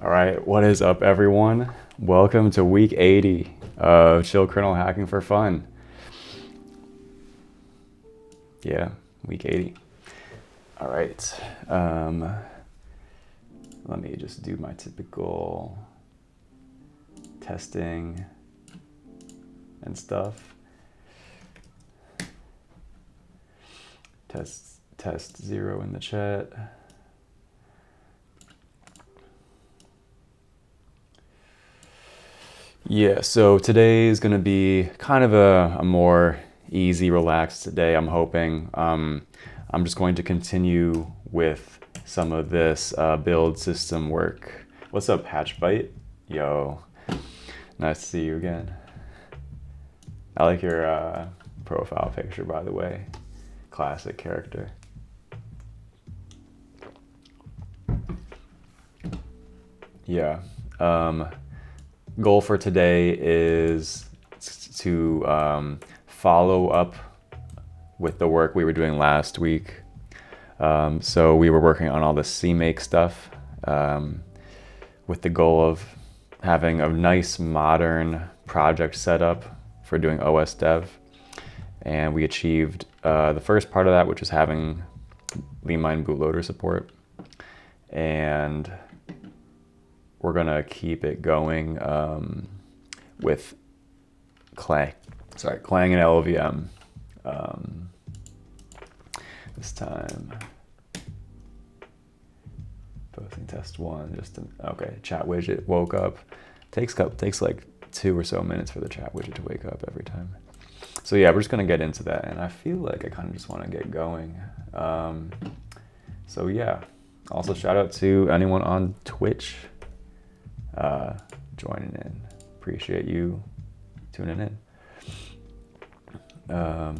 All right, what is up, everyone? Welcome to week 80 of Chill Kernel Hacking for Fun. Yeah, week 80. All right, let me just do my typical testing and stuff. Test 0 in the chat. Yeah, so today is going to be kind of a more easy, relaxed day, I'm hoping. I'm just going to continue with some of this build system work. What's up, Hatchbite? Yo, nice to see you again. I like your profile picture, by the way. Classic character. Yeah. Goal for today is to follow up with the work we were doing last week. So we were working on all the CMake stuff with the goal of having a nice modern project setup for doing OS dev. And we achieved the first part of that, which is having Limine bootloader support. And we're gonna keep it going with Clang and LVM this time. Posting test 1, okay. Chat widget woke up. Takes like 2 or so minutes for the chat widget to wake up every time. So yeah, we're just gonna get into that, and I feel like I kind of just want to get going. So yeah. Also, shout out to anyone on Twitch joining in. Appreciate you tuning in. All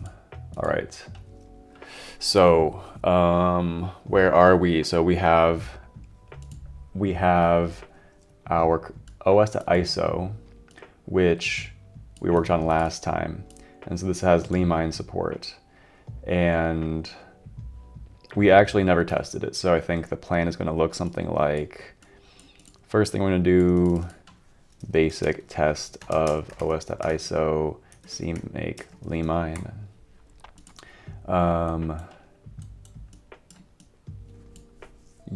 right. So where are we? So we have our OS.ISO, which we worked on last time. And so this has Limine support. And we actually never tested it. So I think the plan is going to look something like, first thing we're going to do, basic test of os.iso CMake Limine.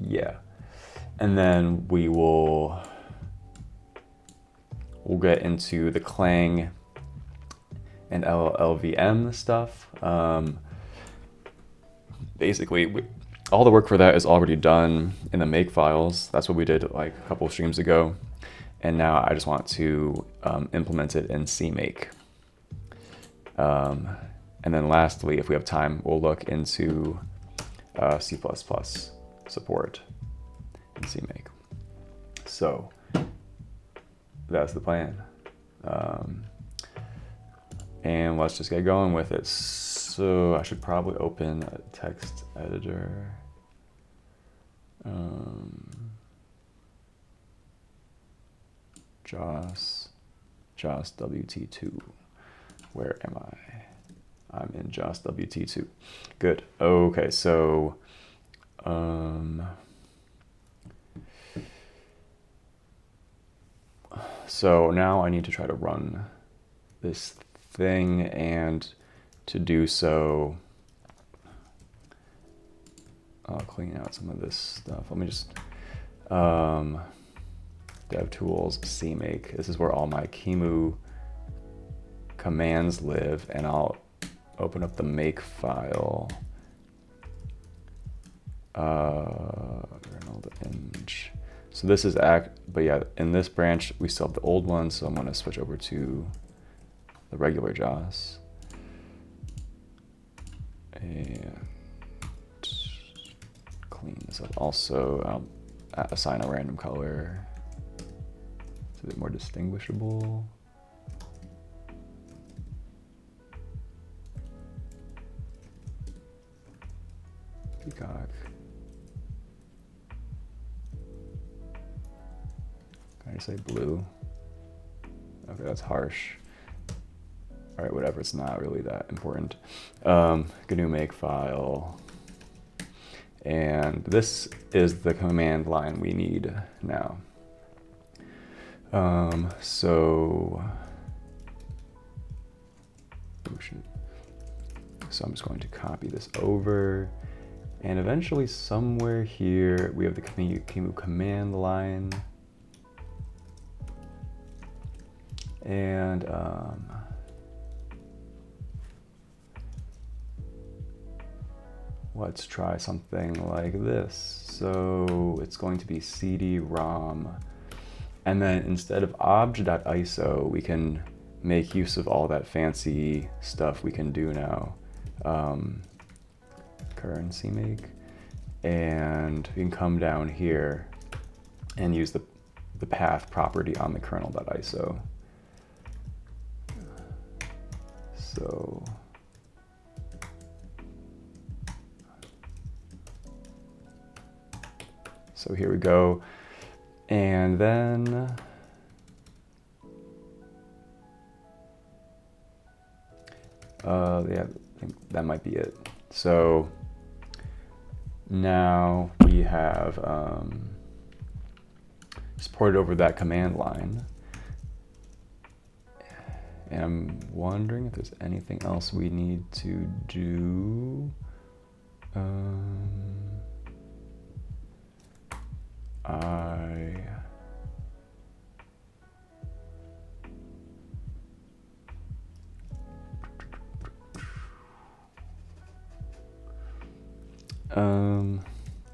Yeah. And then we'll get into the Clang and LVM stuff. Basically, all the work for that is already done in the make files. That's what we did like a couple of streams ago. And now I just want to implement it in CMake. And then lastly, if we have time, we'll look into C++ support in CMake. So that's the plan. And let's just get going with it. So I should probably open a text editor. JOS WT2. Where am I? I'm in JOS WT2. Good. Okay, so so now I need to try to run this thing, and to do so, I'll clean out some of this stuff. Let me just DevTools CMake. This is where all my Kimu commands live, and I'll open up the make file. Image. So this is but yeah, in this branch we still have the old one, so I'm going to switch over to the regular JOS. And clean this up. Also, I'll assign a random color. It's a bit more distinguishable. Peacock. Can I just say blue? Okay, that's harsh. All right, whatever, it's not really that important. GNU make file. And this is the command line we need now. So I'm just going to copy this over, and eventually somewhere here we have the command line, and let's try something like this. So it's going to be cd-rom, and then instead of obj.iso, we can make use of all that fancy stuff we can do now. Current CMake, and we can come down here and use the path property on the kernel.iso. So here we go, and then yeah, I think that might be it. So now we have just ported over that command line, and I'm wondering if there's anything else we need to do.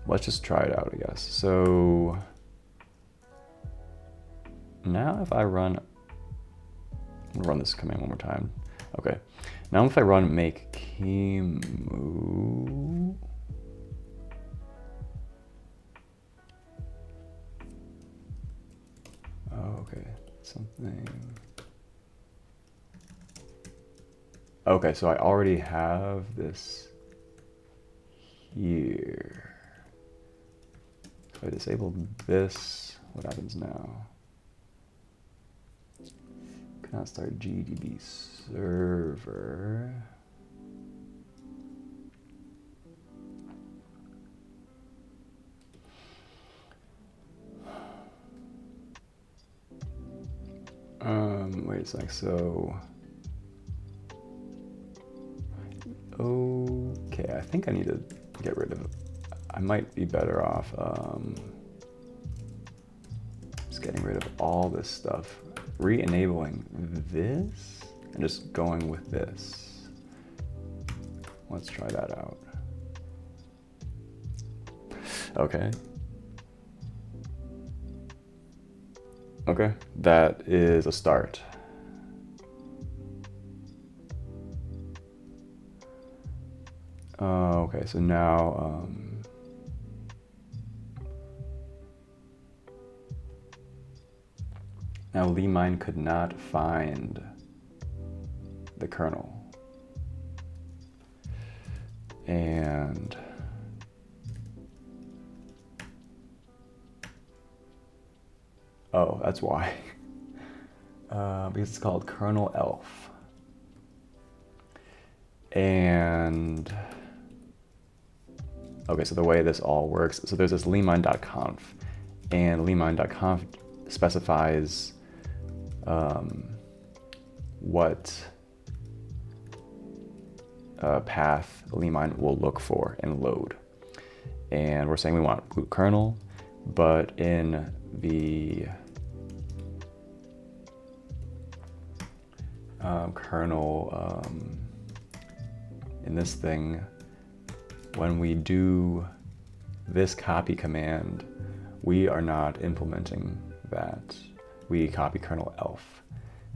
Let's just try it out, I guess. So now if I run this command one more time. Okay. Now if I run make keyMove, okay, something. Okay, so I already have this here. If I disable this, what happens now? Cannot start GDB server. Wait a sec, so. Okay, I think I need to get rid of it. I might be better off just getting rid of all this stuff, re-enabling this, and just going with this. Let's try that out. Okay. Okay, that is a start. Okay, so now now Limine could not find the kernel, and oh, that's why. Because it's called kernel elf, and okay, so the way this all works, so there's this limine.conf, and limine.conf specifies what path Limine will look for and load. And we're saying we want boot kernel, but in the kernel, in this thing, when we do this copy command, we are not implementing that. We copy kernel elf.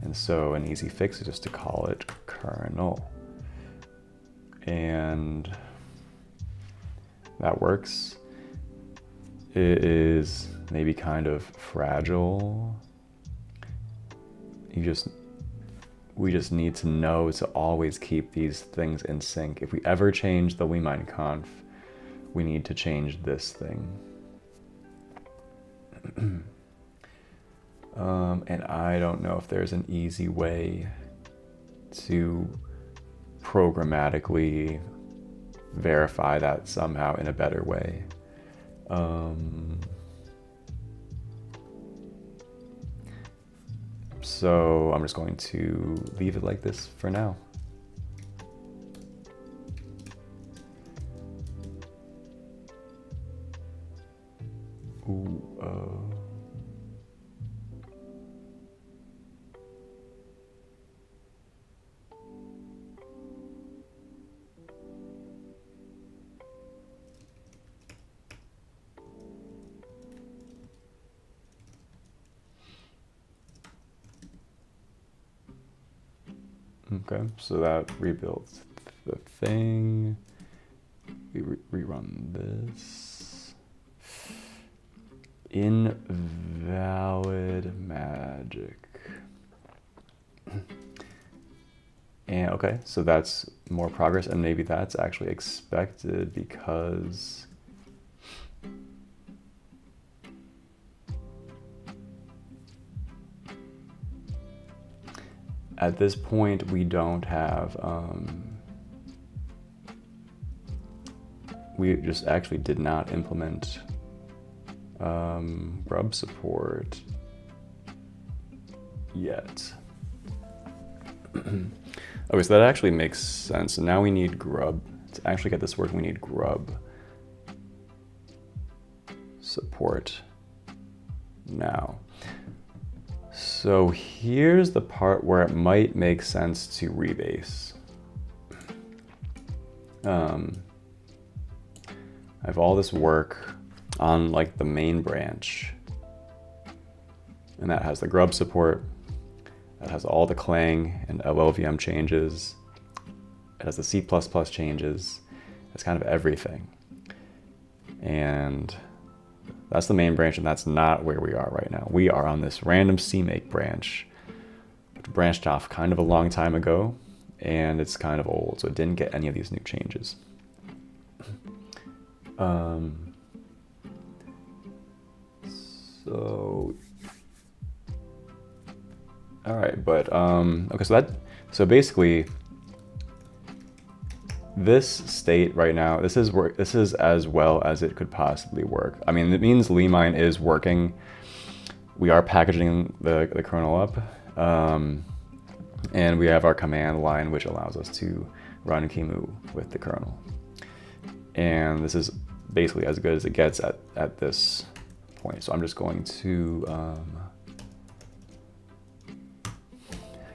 And so an easy fix is just to call it kernel. And that works. It is maybe kind of fragile. We just need to know to always keep these things in sync. If we ever change the Limine conf, we need to change this thing. And I don't know if there's an easy way to programmatically verify that somehow in a better way. So I'm just going to leave it like this for now. Ooh, okay, so that rebuilds the thing. We rerun this. Invalid magic. And okay, so that's more progress, and maybe that's actually expected because at this point we don't have, we just actually did not implement grub support yet. Okay, so that actually makes sense. So now we need grub. To actually get this working, we need grub support now. So here's the part where it might make sense to rebase. I have all this work on like the main branch, and that has the grub support, that has all the Clang and LLVM changes, it has the C++ changes, it's kind of everything. And that's the main branch, and that's not where we are right now. We are on this random CMake branch, which branched off kind of a long time ago, and it's kind of old, so it didn't get any of these new changes. So, all right, but okay, so basically this state right now, this is as well as it could possibly work. I mean, it means Limine is working. We are packaging the kernel up, and we have our command line, which allows us to run QEMU with the kernel. And this is basically as good as it gets at this point. So I'm just going to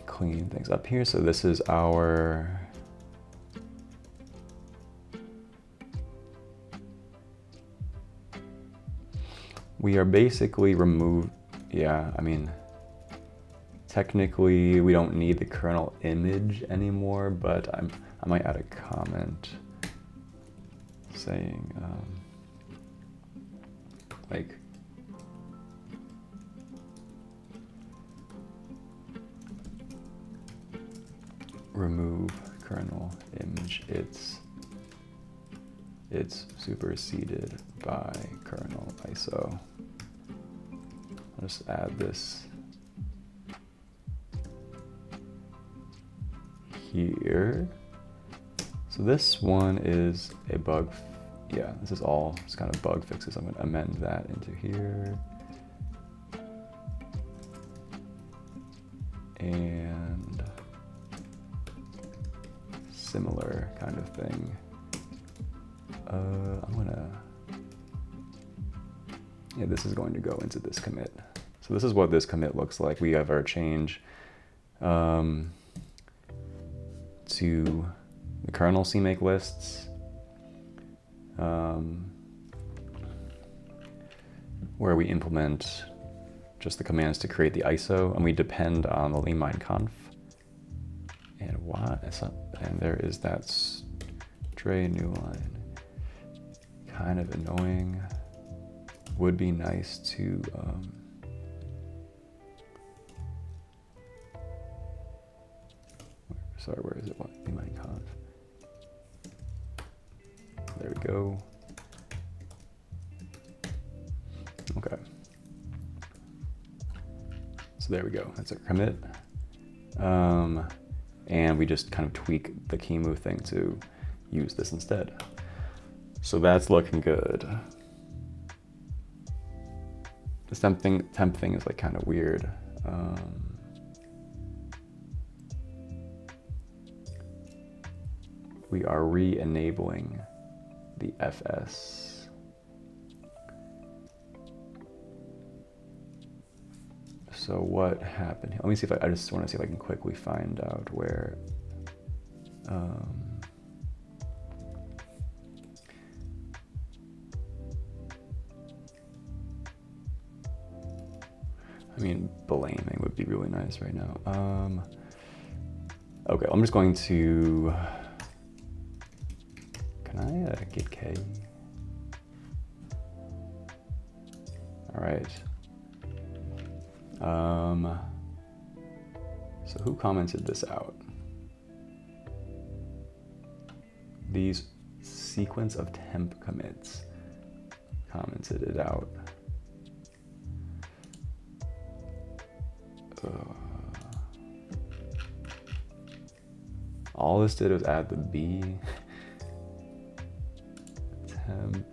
clean things up here. So this is our we are basically removed. Yeah, I mean, technically we don't need the kernel image anymore, but I might add a comment saying like remove kernel image, it's superseded by kernel ISO. I'll just add this here. So this one is a bug. Yeah, this is all just kind of bug fixes. I'm going to amend that into here. And similar kind of thing. Yeah, this is going to go into this commit. So this is what this commit looks like. We have our change to the kernel CMake lists, where we implement just the commands to create the ISO, and we depend on the Limine conf. And and there is that stray new line. Kind of annoying. Would be nice to sorry, where is it? What? Limine conf. There we go. Okay. So there we go. That's our commit. And we just kind of tweak the QEMU thing to use this instead. So that's looking good. The temp thing is like kind of weird. we are re-enabling the FS. So what happened? Let me see if I just want to see if I can quickly find out where. I mean, blaming would be really nice right now. Okay, I'm just going to. Can I git K? All right. So who commented this out? These sequence of temp commits commented it out. All this did was add the B. Temp.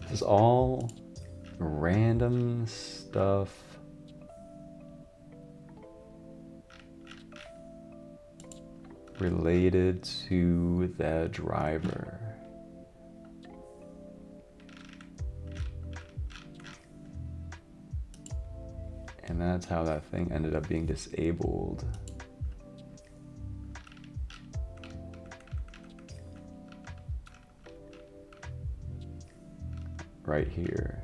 This is all random stuff. Related to the driver. And that's how that thing ended up being disabled. Right here.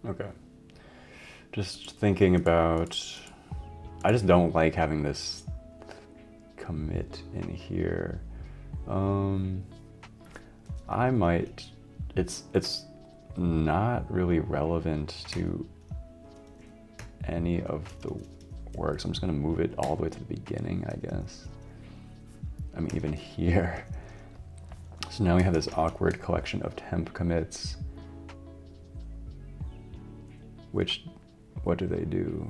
Okay. Just thinking about, I just don't like having this commit in here. I might, it's not really relevant to any of the work, so I'm just gonna move it all the way to the beginning, I guess. I mean, even here. So now we have this awkward collection of temp commits. Which, what do they do?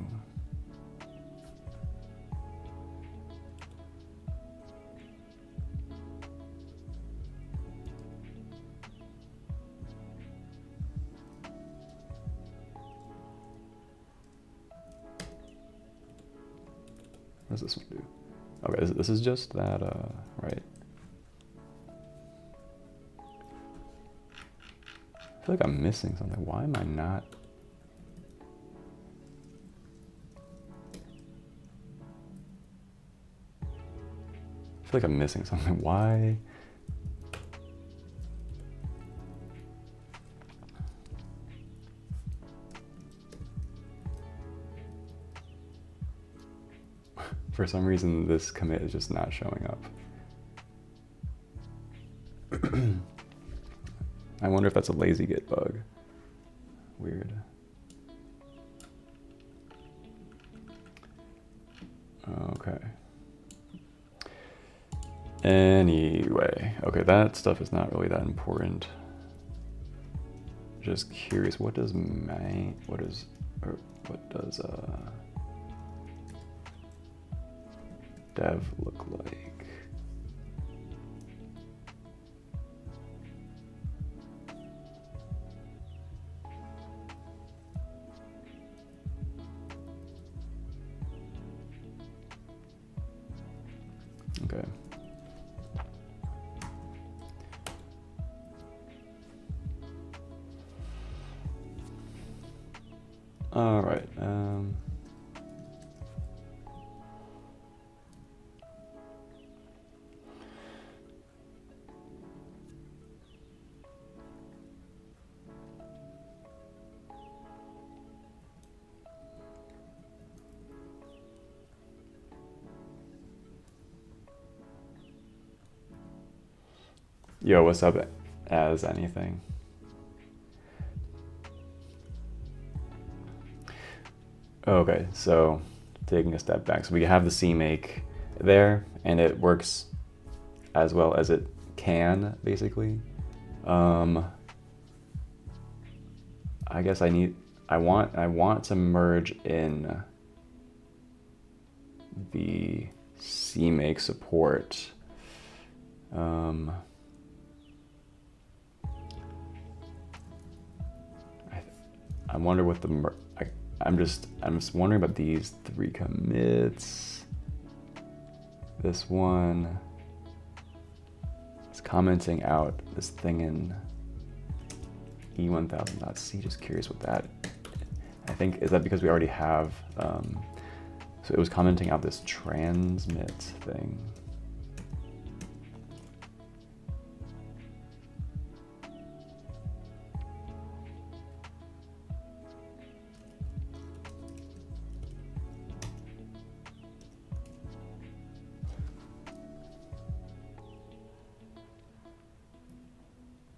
What does this one do? Okay, this is just that, right. I feel like I'm missing something. Why am I not? I feel like I'm missing something. Why? For some reason, this commit is just not showing up. I wonder if that's a lazy Git bug. Weird. Okay. Anyway, okay, that stuff is not really that important. Just curious, what does dev look like? Okay. All right. Yo, what's up, as anything? Okay, so taking a step back. So we have the CMake there, and it works as well as it can, basically. I guess I want to merge in the CMake support. I wonder what the I'm just wondering about these 3 commits. This one is commenting out this thing in e1000.c. Just curious what that. I think, is that because we already have? So it was commenting out this transmit thing.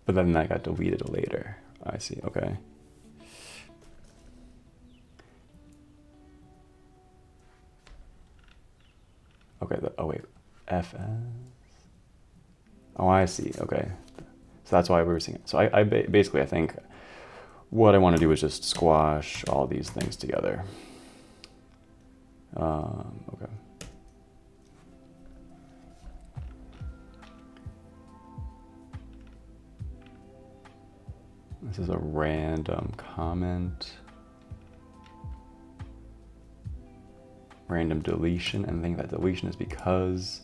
But then that got deleted later. I see, okay. Okay, oh wait, FS? Oh, I see, okay. So that's why we were seeing it. So I basically, I think what I want to do is just squash all these things together. Okay. This is a random comment. Random deletion, and I think that deletion is because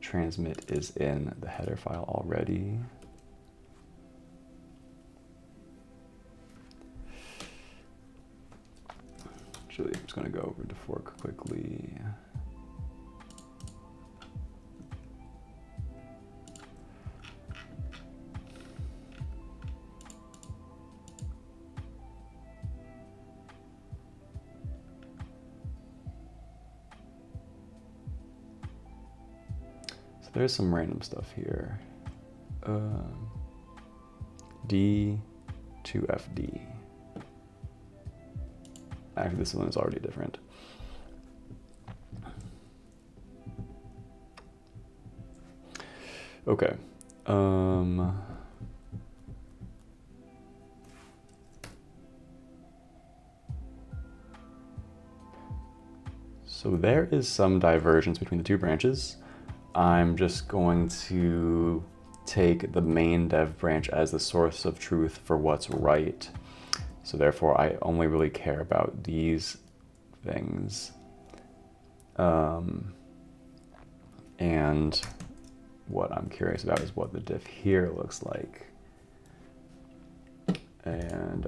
transmit is in the header file already. Actually, I'm just going to go over to fork quickly. There's some random stuff here. D to FD. Actually, this one is already different. Okay. So there is some divergence between the 2 branches. I'm just going to take the main dev branch as the source of truth for what's right. So therefore, I only really care about these things. And what I'm curious about is what the diff here looks like. And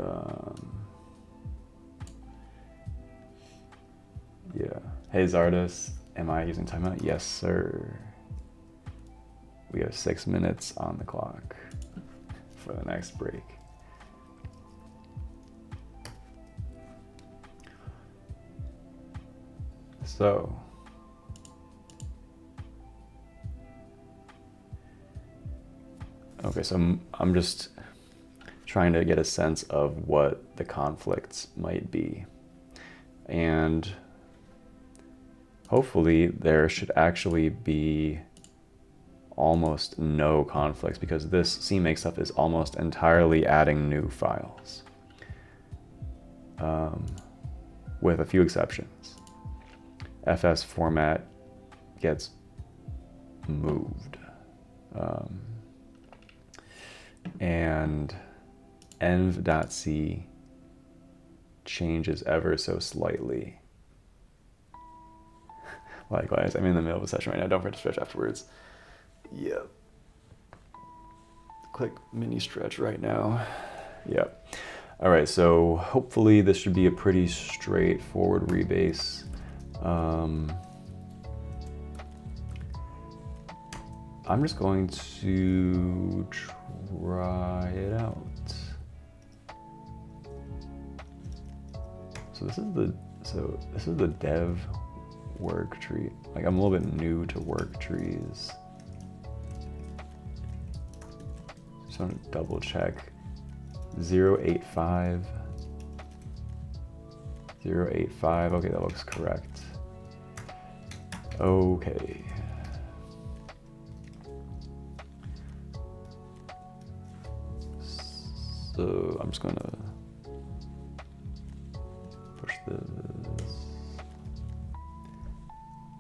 yeah. Hey Zardus, am I using timeout? Yes, sir. We have 6 minutes on the clock for the next break. So, okay, so I'm just trying to get a sense of what the conflicts might be. And hopefully there should actually be almost no conflicts, because this CMake stuff is almost entirely adding new files, with a few exceptions. FS format gets moved, and env.c changes ever so slightly. Likewise, I'm in the middle of a session right now. Don't forget to stretch afterwards. Yep. Click mini stretch right now. Yep. All right, so hopefully this should be a pretty straightforward rebase. I'm just going to try it out. So this is the dev work tree. Like, I'm a little bit new to work trees. Just want to double check. 085. 085, okay, that looks correct. Okay. So I'm just gonna push this.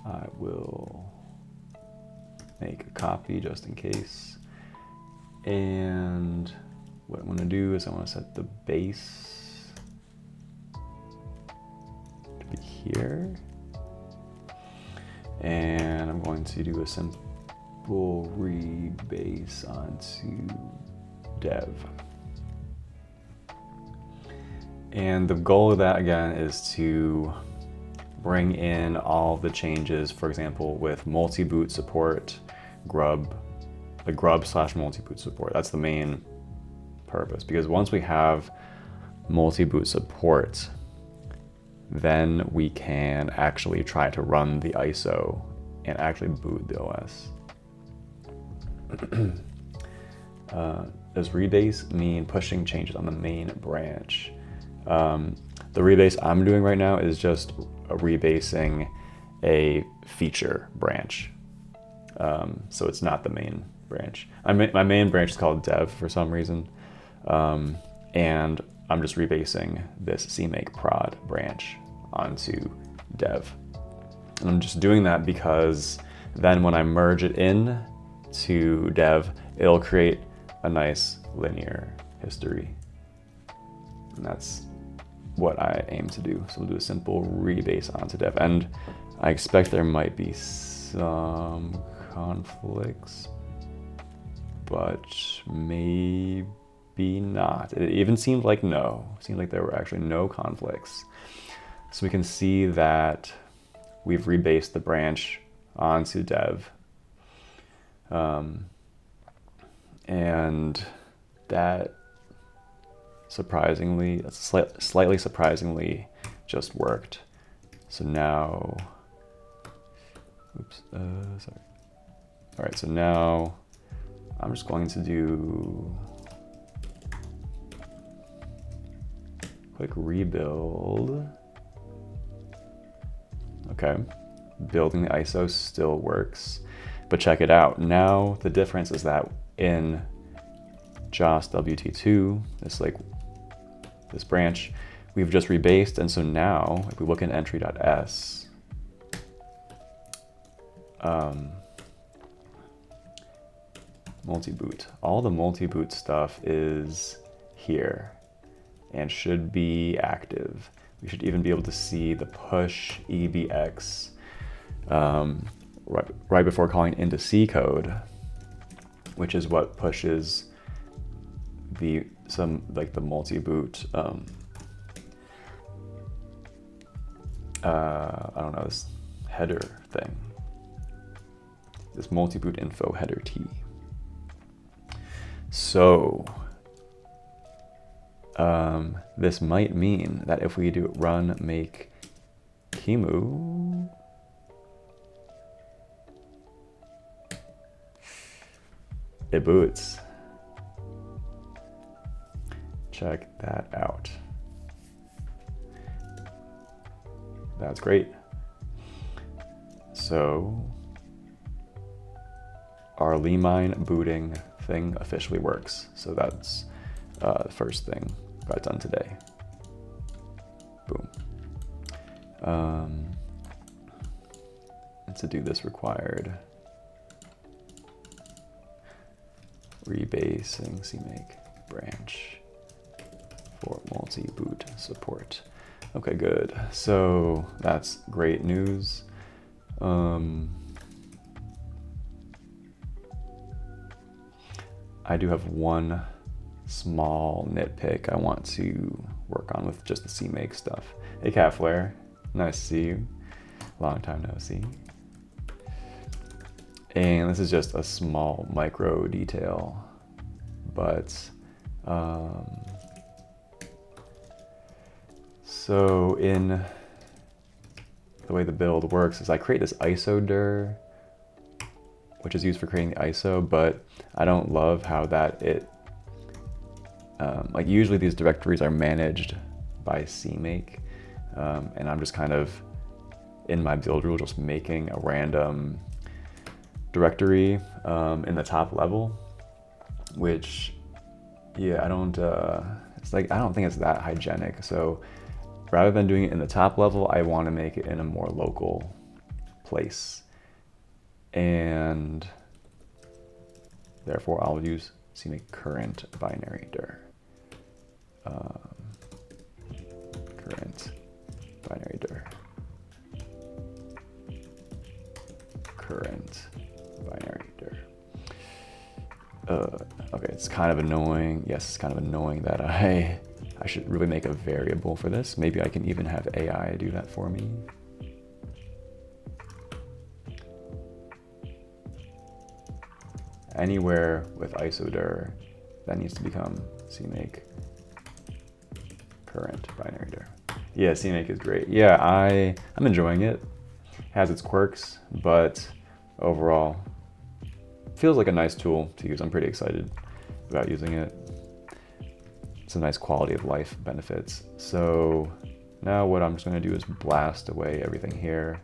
I will make a copy just in case. And what I'm gonna do is I wanna set the base to be here. And I'm going to do a simple rebase onto dev. And the goal of that, again, is to bring in all the changes, for example, with multi-boot support, grub, the grub/multi-boot support. That's the main purpose, because once we have multi-boot support, then we can actually try to run the ISO and actually boot the OS. Does rebase mean pushing changes on the main branch? The rebase I'm doing right now is just rebasing a feature branch. So it's not the main branch. My main branch is called dev for some reason. And I'm just rebasing this CMake prod branch onto dev. And I'm just doing that because then when I merge it in to dev, it'll create a nice linear history. And that's what I aim to do. So we'll do a simple rebase onto dev. And I expect there might be some conflicts, but maybe not. It even seemed like no. It seemed like there were actually no conflicts. So we can see that we've rebased the branch onto dev. And that surprisingly, slightly surprisingly just worked. So now, oops, sorry. All right, so now I'm just going to do quick rebuild. Okay, building the ISO still works, but check it out. Now the difference is that in JOS WT2, this branch, we've just rebased, and so now if we look in entry.s, multi-boot, all the multi-boot stuff is here and should be active. We should even be able to see the push EBX right before calling into C code, which is what pushes the multi-boot, I don't know, this header thing, this multi-boot info header T. So this might mean that if we do run make kimu, it boots. Check that out. That's great. So our Limine booting thing officially works. So that's the first thing got done today. Boom. And to do this required rebasing CMake branch for multi-boot support. Okay, good. So that's great news. I do have one small nitpick I want to work on with just the CMake stuff. Hey, Catflare, nice to see you. Long time no see. And this is just a small micro detail, but so in the way the build works is I create this ISO dir, which is used for creating the ISO, but I don't love how that like usually these directories are managed by CMake, and I'm just kind of in my build rule just making a random directory in the top level, which, yeah, I don't think it's that hygienic. So rather than doing it in the top level, I want to make it in a more local place, and therefore I'll use CMake current binary dir. Current binary dir. Current binary dir. Okay, it's kind of annoying. Yes, it's kind of annoying that I should really make a variable for this. Maybe I can even have AI do that for me. Anywhere with isodir, that needs to become CMake current binary dir. Yeah, CMake is great. Yeah, I'm enjoying it. It has its quirks, but overall, feels like a nice tool to use. I'm pretty excited about using it. Some nice quality of life benefits. So now what I'm just going to do is blast away everything here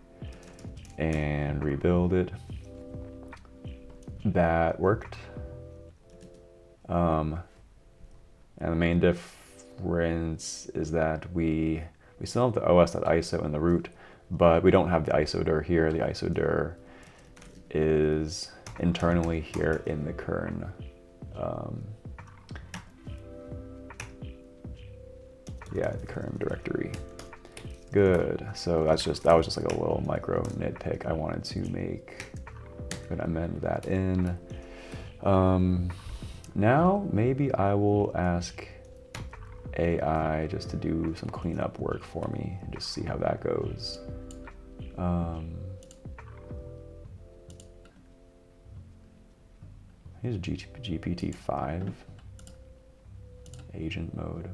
and rebuild it. That worked. And the main difference is that we still have the os.iso in the root, but we don't have the isodir here. The isodir is internally here in the kern. Yeah, the kern directory. Good. So that was just like a little micro nitpick I wanted to make. I'm gonna amend that in. Now maybe I will ask AI just to do some cleanup work for me and just see how that goes. Here's GPT-5 agent mode.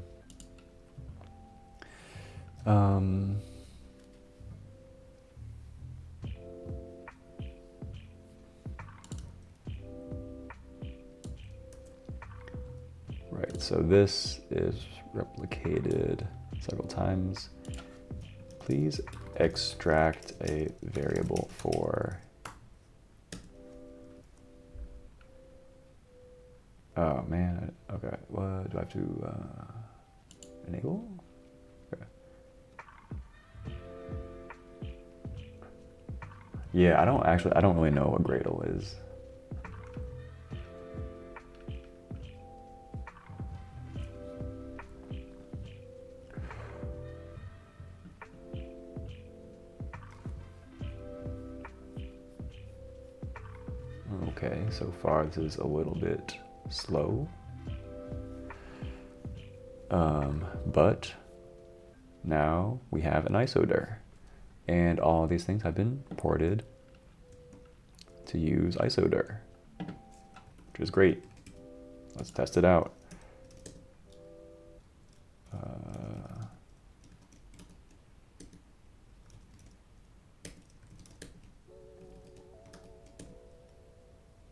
Right, so this is replicated several times. Please extract a variable for, oh man, okay, what do I have to enable? Okay. Yeah, I don't really know what Gradle is. Okay, so far this is a little bit slow, but now we have an isodir, and all of these things have been ported to use isodir, which is great. Let's test it out.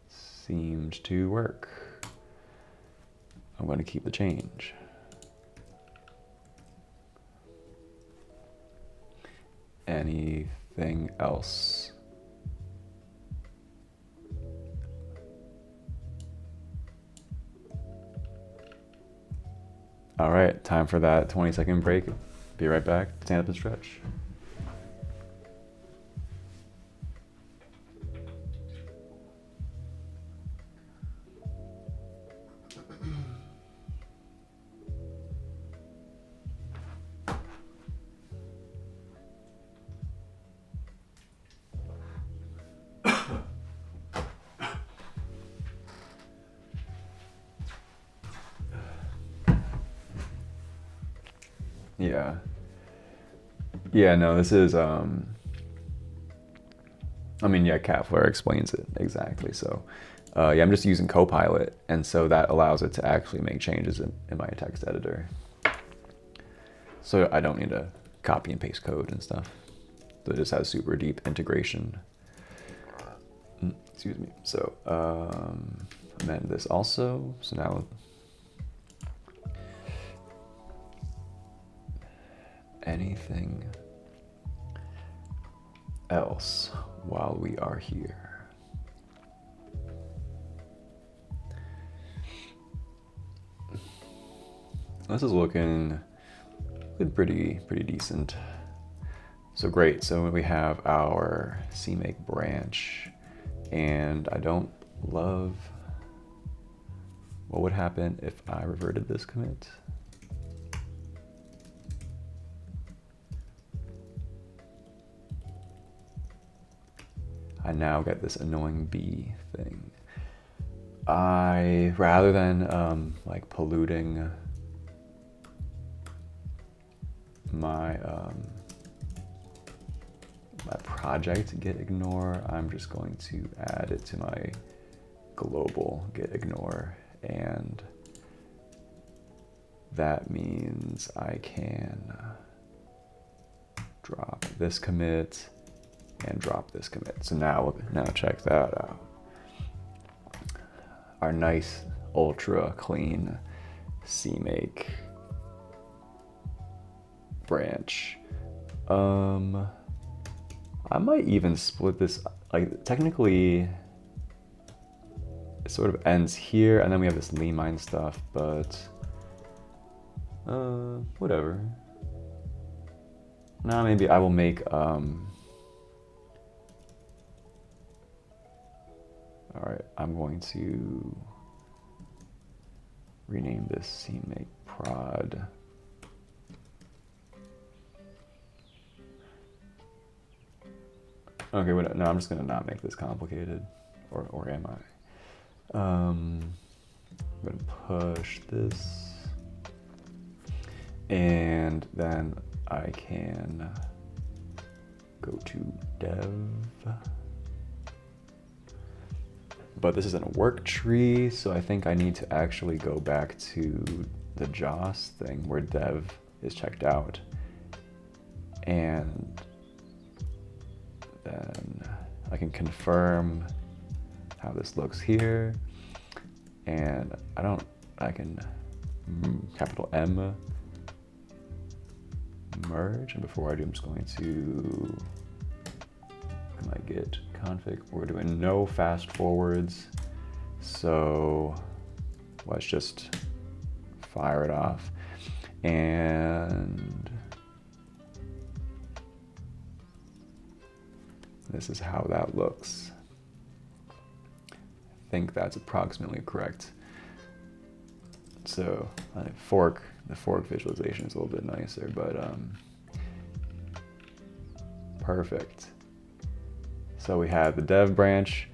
Seemed to work. I'm going to keep the change. Anything else? All right, time for that 20-second break. Be right back. Stand up and stretch. Yeah, no, this is, I mean, yeah, Kafler explains it exactly. So, yeah, I'm just using Copilot, and so that allows it to actually make changes in my text editor. So I don't need to copy and paste code and stuff. So it just has super deep integration. Excuse me. So, amend this also. So now, anything else while we are here? This is looking pretty decent. So great, so we have our CMake branch, and I don't love what would happen if I reverted this commit. I now get this annoying B thing. Rather than like polluting my my project git ignore, I'm just going to add it to my global git ignore, and that means I can drop this commit and drop this commit. So now check that out. Our nice ultra clean CMake branch. I might even split this, like technically it sort of ends here and then we have this Limine stuff, but whatever. Now maybe I will make all right, I'm going to rename this CMake prod. Okay, no, I'm just gonna not make this complicated, or am I? I'm gonna push this, and then I can go to dev. But this isn't a work tree, so I think I need to actually go back to the JOS thing where dev is checked out. And then I can confirm how this looks here. And I can capital M merge. And before I do, I'm just going to my git config. We're doing no fast forwards, so let's just fire it off. And this is how that looks. I think that's approximately correct. So the fork visualization is a little bit nicer, but perfect. So we have the dev branch,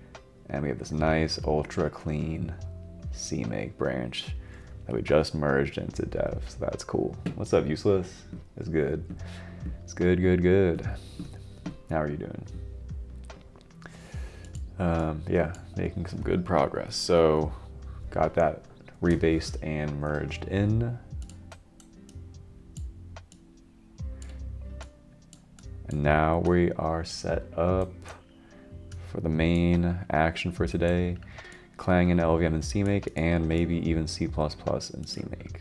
and we have this nice ultra clean CMake branch that we just merged into dev. So that's cool. What's up, useless? It's good. It's good, good, good. How are you doing? Yeah, making some good progress. So got that rebased and merged in. And now we are set up for the main action for today, Clang and LVM and CMake, and maybe even C++ and CMake.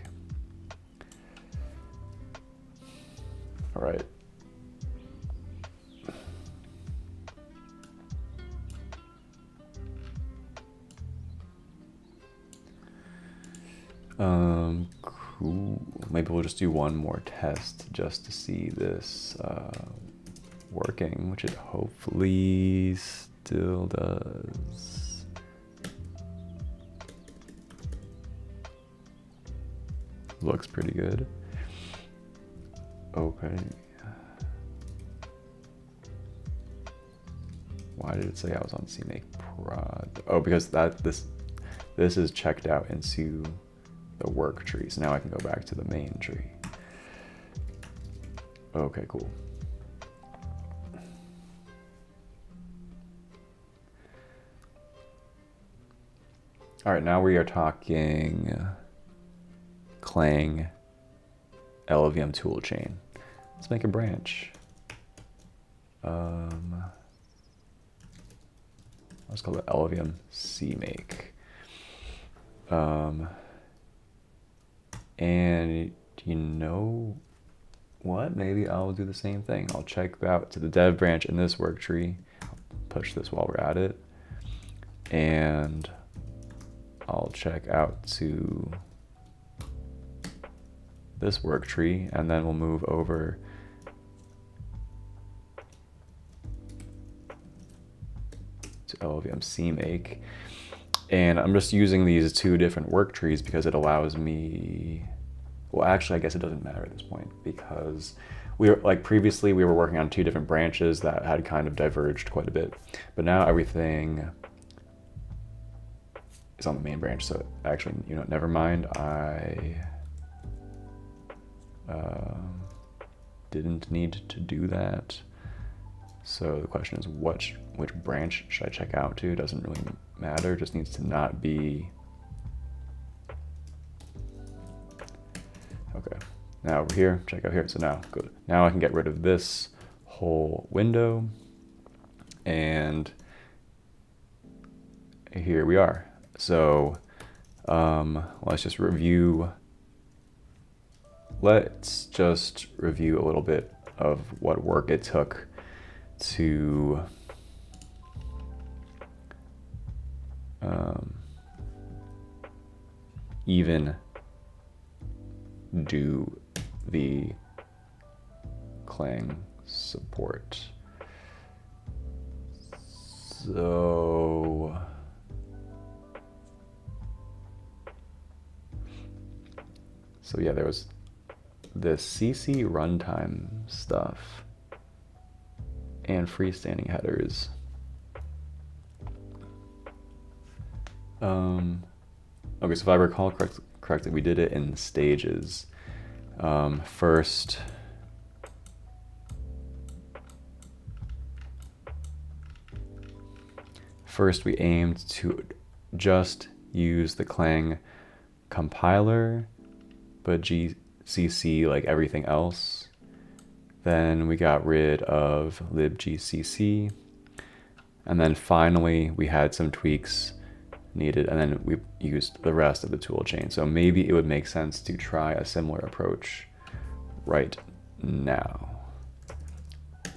All right. Cool. Maybe we'll just do one more test just to see this working, which it hopefully still does. Looks pretty good. Okay. Why did it say I was on CMake prod? Oh, because this is checked out into the work tree. So now I can go back to the main tree. Okay, cool. All right, now we are talking Clang LVM toolchain. Let's make a branch. Let's call it LVM CMake. And do you know what? Maybe I'll do the same thing. I'll check out to the dev branch in this work tree. Push this while we're at it. And I'll check out to this work tree, and then we'll move over to LLVM CMake. And I'm just using these two different work trees because it allows me, well, actually, I guess it doesn't matter at this point, because we were, like previously, we were working on two different branches that had kind of diverged quite a bit, but now everything is on the main branch. So actually, you know, never mind. I didn't need to do that. So the question is, which branch should I check out to? Doesn't really matter, just needs to not be. Okay, now over here, check out here. So now, good. Now I can get rid of this whole window, and here we are. So let's just review a little bit of what work it took to even do the Clang support. So yeah, there was this CC Runtime stuff and freestanding headers. Okay, so if I recall correctly, we did it in stages. First, we aimed to just use the Clang compiler, but GCC like everything else. Then we got rid of libgcc, and then finally we had some tweaks needed, and then we used the rest of the tool chain. So maybe it would make sense to try a similar approach right now.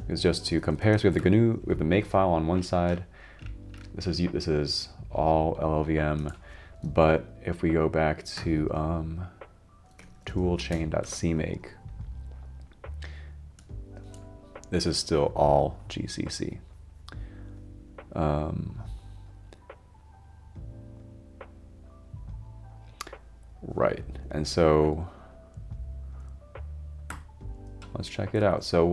It's just to compare. So we have the GNU, we have the make file on one side. This is all LLVM, but if we go back to toolchain.cmake, this is still all GCC. Right, and so let's check it out. So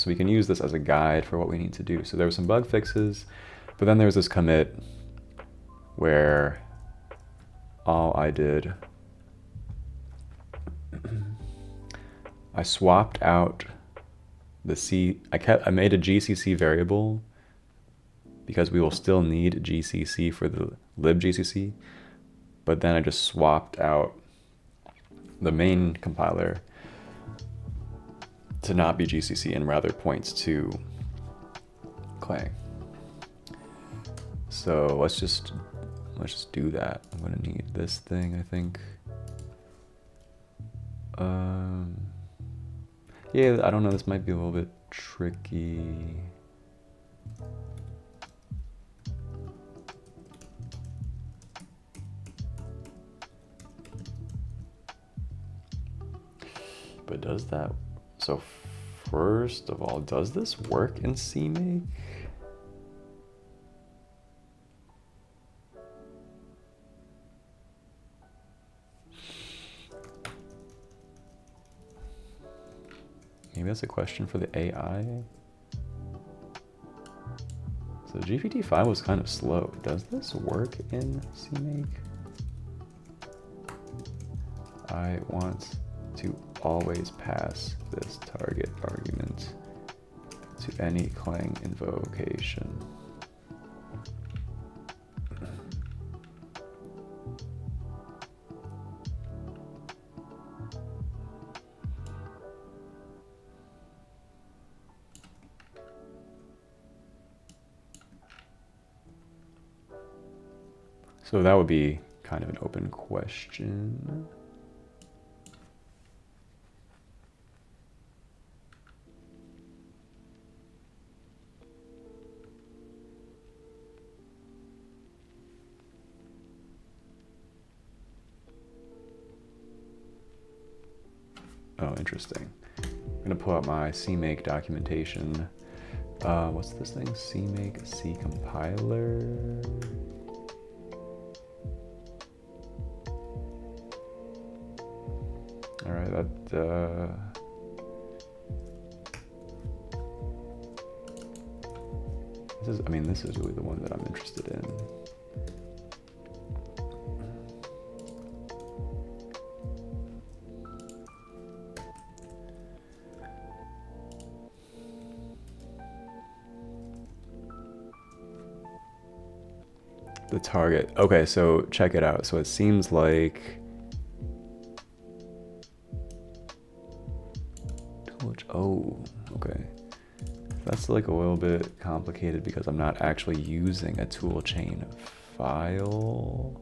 we can use this as a guide for what we need to do. So there were some bug fixes, but then there was this commit where all I did, I swapped out the I made a GCC variable because we will still need GCC for the libgcc, but then I just swapped out the main compiler to not be GCC and rather points to Clang. So let's just do that. I'm gonna need this thing, I think. Yeah, I don't know, this might be a little bit tricky. But does that, so first of all, does this work in CMake? Maybe that's a question for the AI. So GPT-5 was kind of slow. Does this work in CMake? I want to always pass this target argument to any Clang invocation. So that would be kind of an open question. Oh, interesting. I'm gonna pull out my CMake documentation. What's this thing? CMake C compiler. All right, this is really the one that I'm interested in. The target. Okay, so check it out. So it seems like oh, okay. That's like a little bit complicated because I'm not actually using a toolchain file.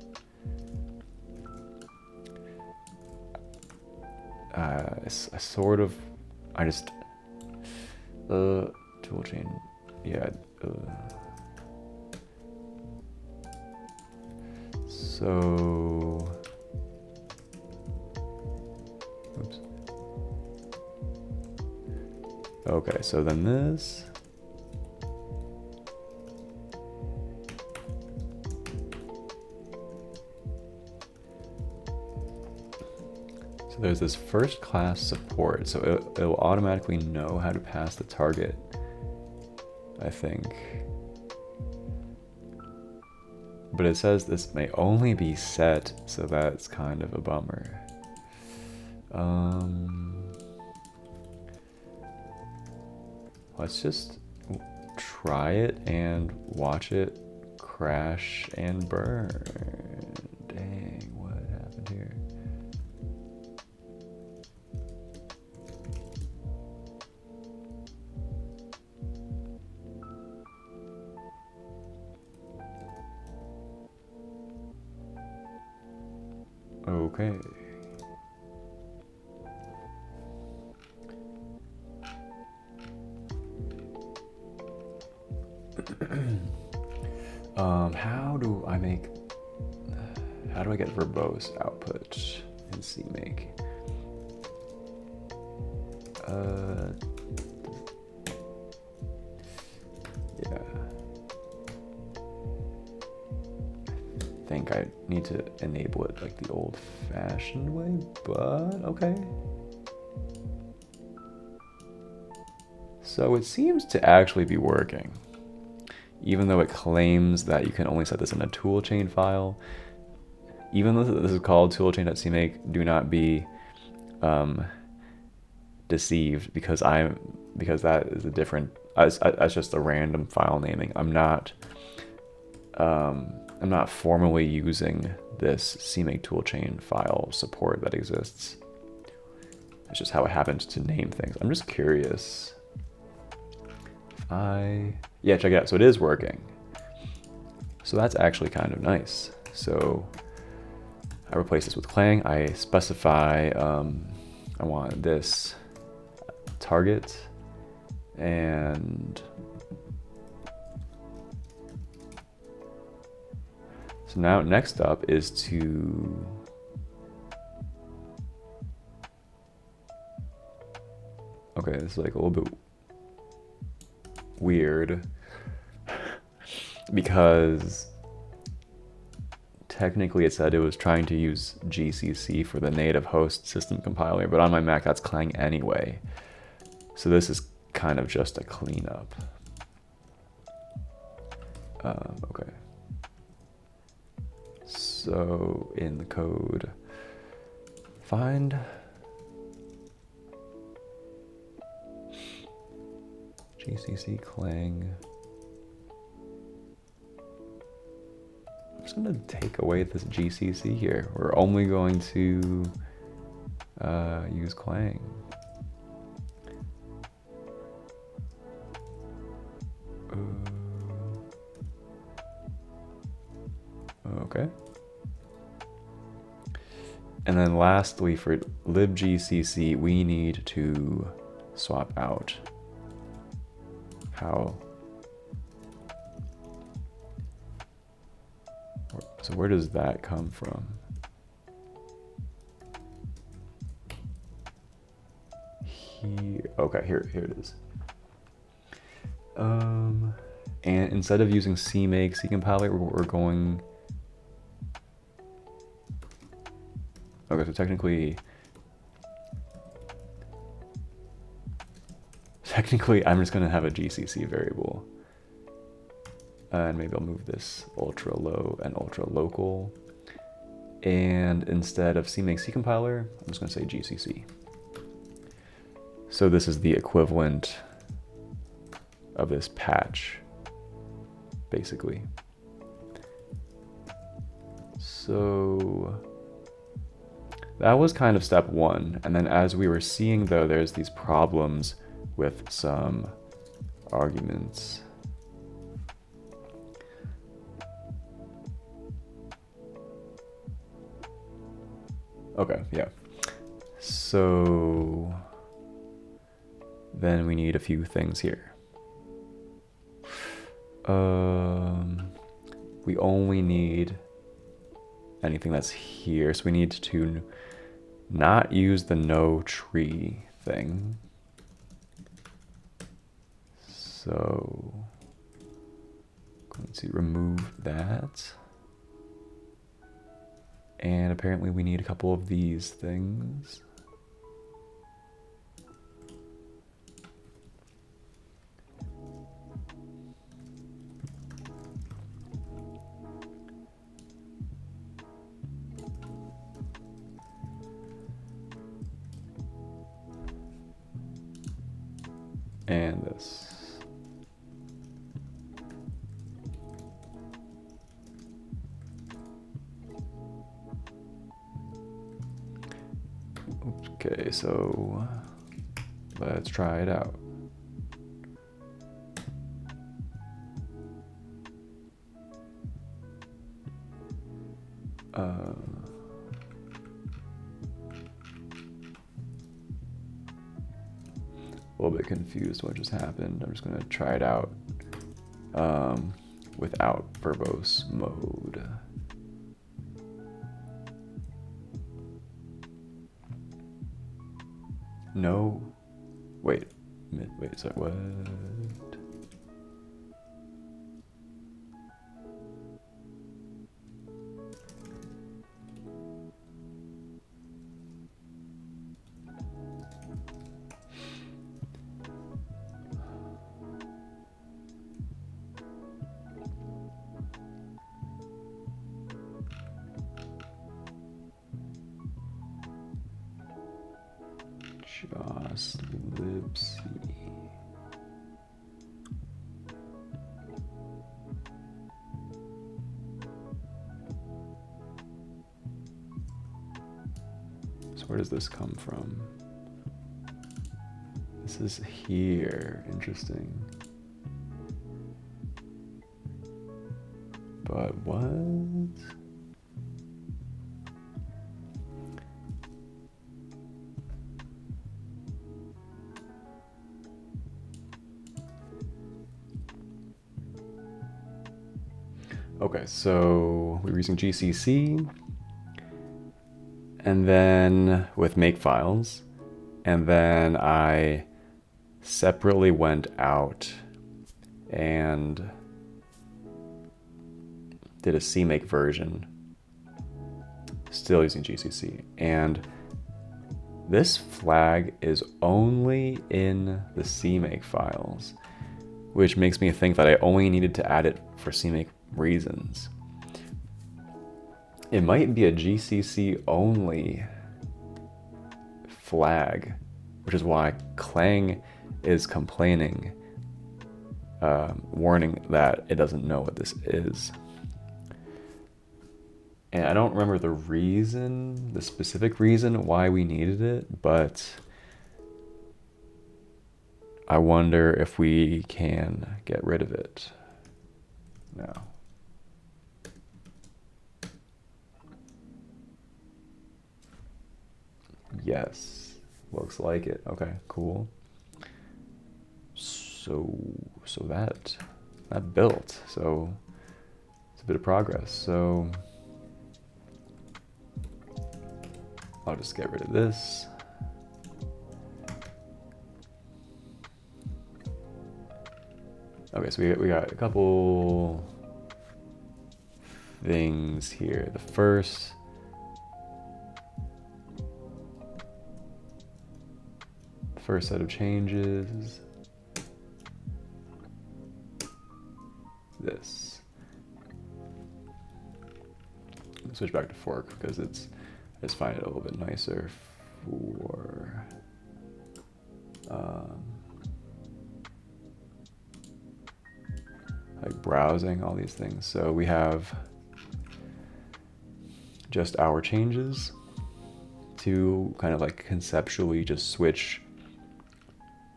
Toolchain, yeah. So, oops. Okay, so then this. So there's this first class support, so it'll automatically know how to pass the target, I think. But it says this may only be set, so that's kind of a bummer. Let's just try it and watch it crash and burn. Dang, what happened here? Okay. How do I get verbose output in CMake? Yeah. I think I need to enable it like the old-fashioned way, but okay. So it seems to actually be working. Even though it claims that you can only set this in a toolchain file, even though this is called toolchain.cmake, do not be deceived because that is a different. That's just a random file naming. I'm not formally using this CMake toolchain file support that exists. It's just how it happens to name things. I'm just curious. Yeah, check it out. So it is working. So that's actually kind of nice. So I replace this with Clang. I specify I want this target and so now next up is to okay, this is like a little bit weird because technically it said it was trying to use GCC for the native host system compiler, but on my Mac that's Clang anyway. So this is kind of just a cleanup. Okay. So in the code, find GCC Clang. I'm just going to take away this GCC here. We're only going to use Clang. Okay. And then lastly, for libgcc, we need to swap out how. So where does that come from? Okay, here it is. And instead of using CMake, Ccompiler, we're going. Okay, so technically, I'm just gonna have a GCC variable, and maybe I'll move this ultra low and ultra local. And instead of CMake Ccompiler, I'm just gonna say GCC. So this is the equivalent of this patch, basically. So that was kind of step one. And then as we were seeing though, there's these problems with some arguments. Okay, yeah. So then we need a few things here. We only need anything that's here, so we need to not use the no tree thing. So I'm going to remove that. And apparently we need a couple of these things. And this. Okay, so let's try it out. A little bit confused what just happened. I'm just going to try it out without verbose mode. No, wait, sorry, what? Just libc. So where does this come from? This is here. Interesting. But what? Okay, so we were using GCC, and then with makefiles, and then I separately went out and did a CMake version, still using GCC. And this flag is only in the CMake files, which makes me think that I only needed to add it for CMake reasons. It might be a GCC only flag, which is why Clang is complaining, warning that it doesn't know what this is. And I don't remember the reason, the specific reason why we needed it, but I wonder if we can get rid of it now. Yes, looks like it. Okay, cool. So that built. So it's a bit of progress. So I'll just get rid of this. Okay, so we got a couple things here. The first set of changes, this. Switch back to fork because I just find it a little bit nicer for like browsing all these things. So we have just our changes to kind of like conceptually just switch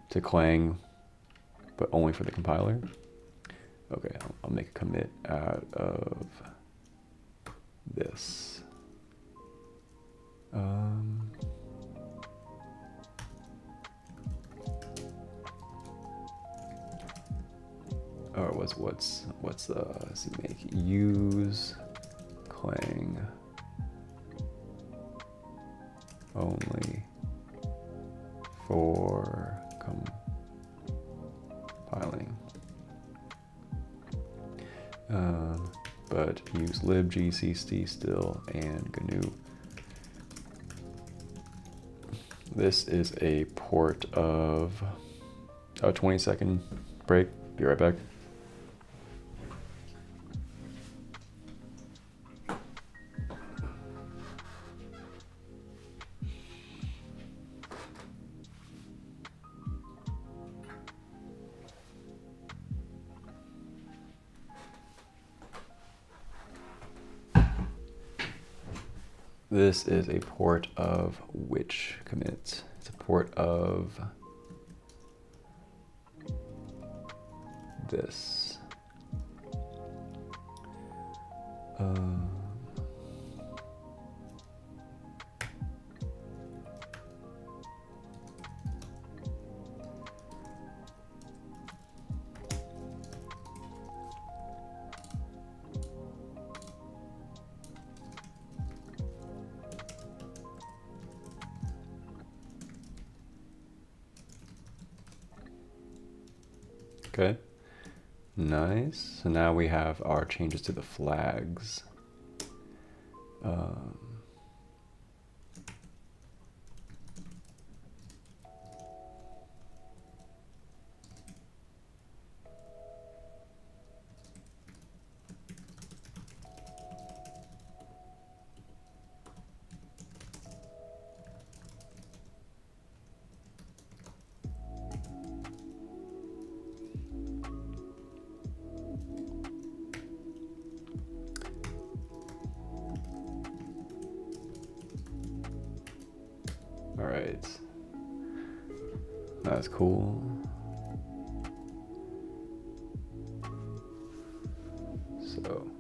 to Clang, but only for the compiler. Okay, I'll make a commit out of this. Or what's CMake use Clang only for compiling, but use libgcst still and GNU. This is a port of a 20-second break. Be right back. This is a port of which commit? It's a port of this. Okay, nice. So now we have our changes to the flags. All right, that's cool. So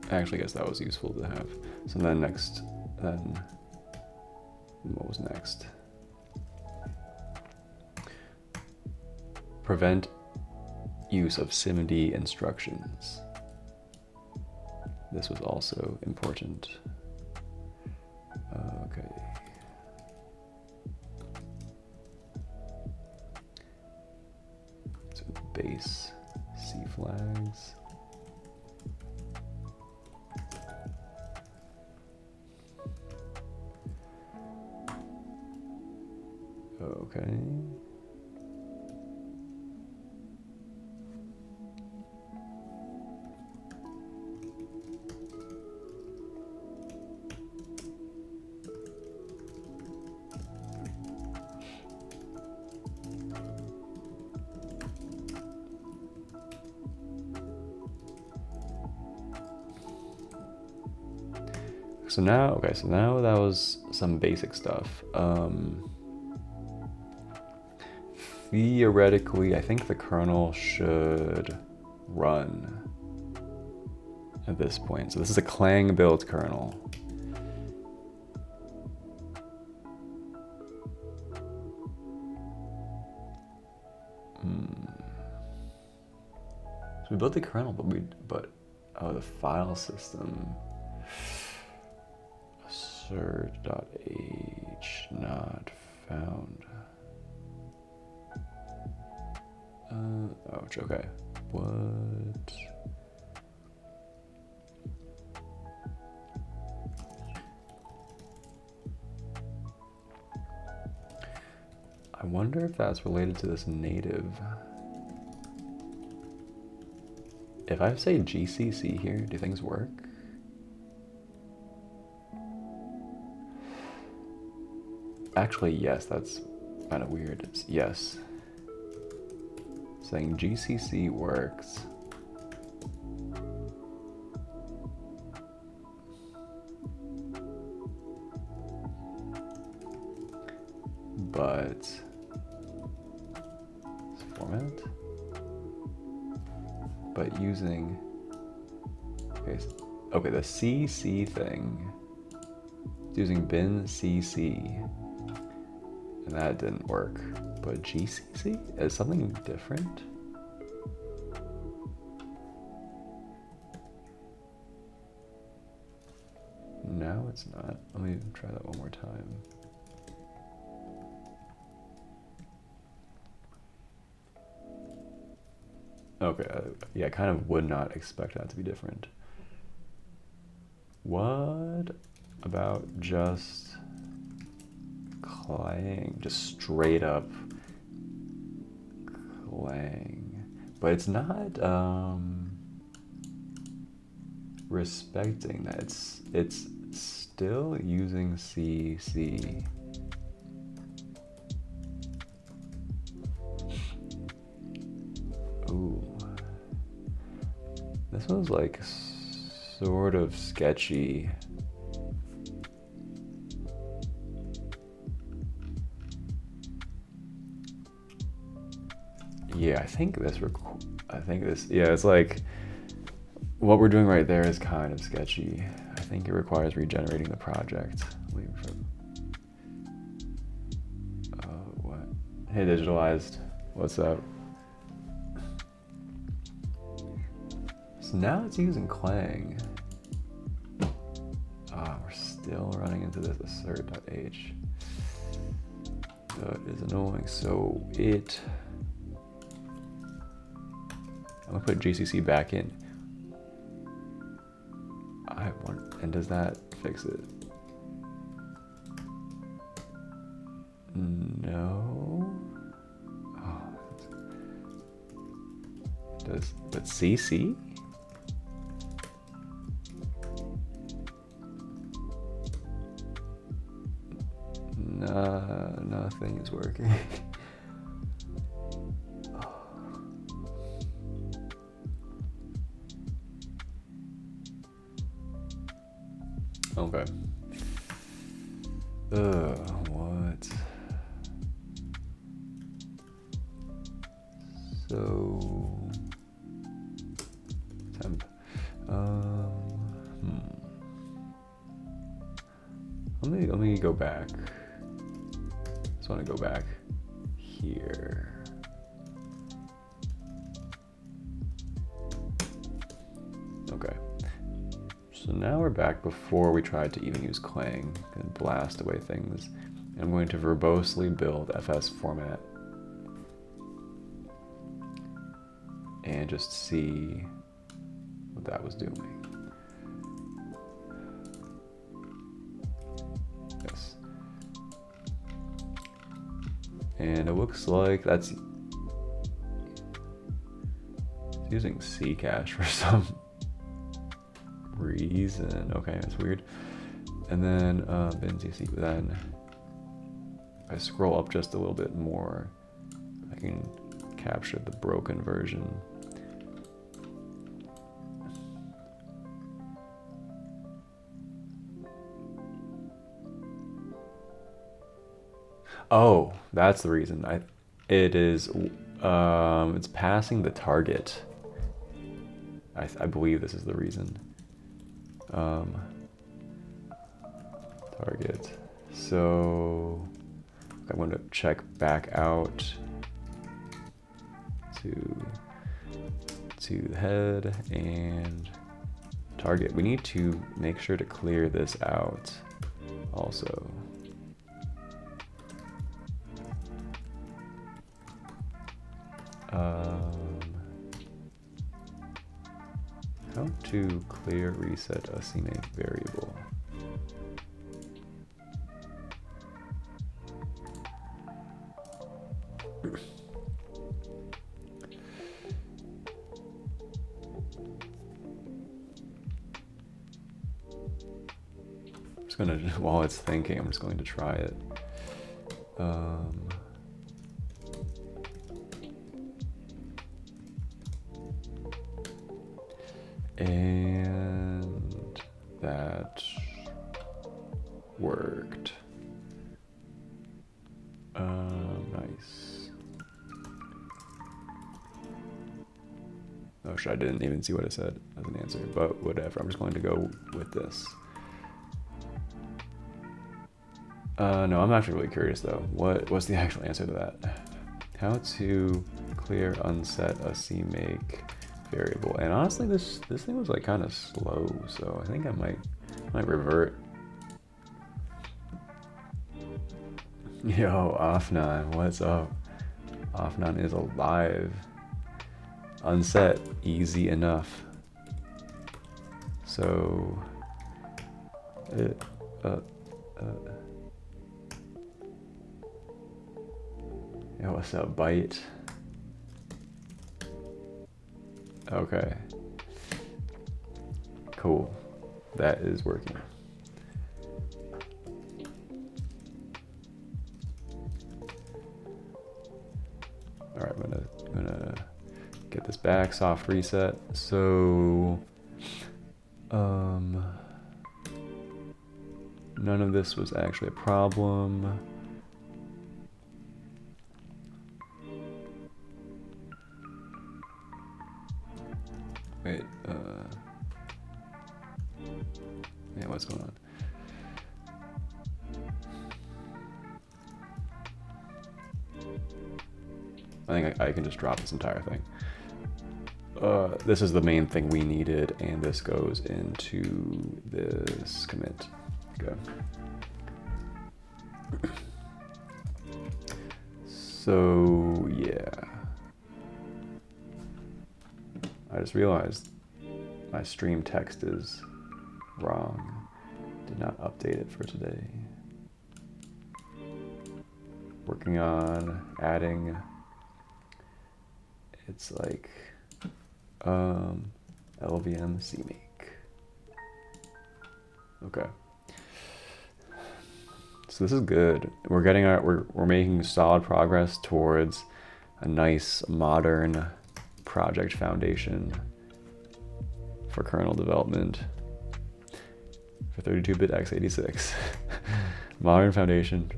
actually, I guess that was useful to have. So then what was next? Prevent use of SIMD instructions. This was also important. Okay. So base C flags. Okay. So now that was some basic stuff. Theoretically, I think the kernel should run at this point. So this is a Clang built kernel. So we built the kernel, but the file system. assert.h not found. Ouch, okay. What? I wonder if that's related to this native. If I say GCC here, do things work? Actually, yes, that's kind of weird. It's yes. Saying GCC works. But this format. But using okay, the CC thing. It's using bin CC. And that didn't work. But GCC is something different? No, it's not. Let me try that one more time. Okay, yeah, I kind of would not expect that to be different. What about just Clang, just straight up Clang, but it's not respecting that. It's still using CC. Ooh, this was like sort of sketchy. Yeah, I think this, yeah, it's like, what we're doing right there is kind of sketchy. I think it requires regenerating the project. What? Hey, Digitalized, what's up? So now it's using Clang. We're still running into this assert.h. That is annoying. So I'm gonna put GCC back in. And does that fix it? No. Oh. But CC? Nah, nothing is working. Okay. What? So temp. Let me go back. Just want to go back here. Okay. So now we're back before we tried to even use Clang and blast away things. And I'm going to verbosely build FS format and just see what that was doing. Yes. And it looks like that's using Ccache for some reason. Okay, that's weird. And then bin CC. Then if I scroll up just a little bit more, I can capture the broken version. Oh, that's the reason. It is it's passing the target. I believe this is the reason. Target. So I'm going to check back out to the head and target. We need to make sure to clear this out. also. How to clear reset a CMake variable. Just gonna, while it's thinking, I'm just going to try it. And that worked. Nice. Oh shit, I didn't even see what it said as an answer, but whatever, I'm just going to go with this. No, I'm actually really curious though. What's the actual answer to that? How to clear unset a CMake variable. And honestly, this thing was like kind of slow, so I think I might revert. Yo, Afnan, what's up? Afnan is alive. Unset, easy enough. So yo, what's up, Byte? Okay. Cool. That is working. All right, I'm gonna get this back, soft reset. So, none of this was actually a problem. Wait, yeah, what's going on? I think I can just drop this entire thing. This is the main thing we needed, and this goes into this commit. Okay. So, yeah. I just realized my stream text is wrong. Did not update it for today. Working on adding, it's like LVM CMake. Okay. So this is good. We're getting we're making solid progress towards a nice modern project foundation for kernel development for 32-bit x86. Modern foundation,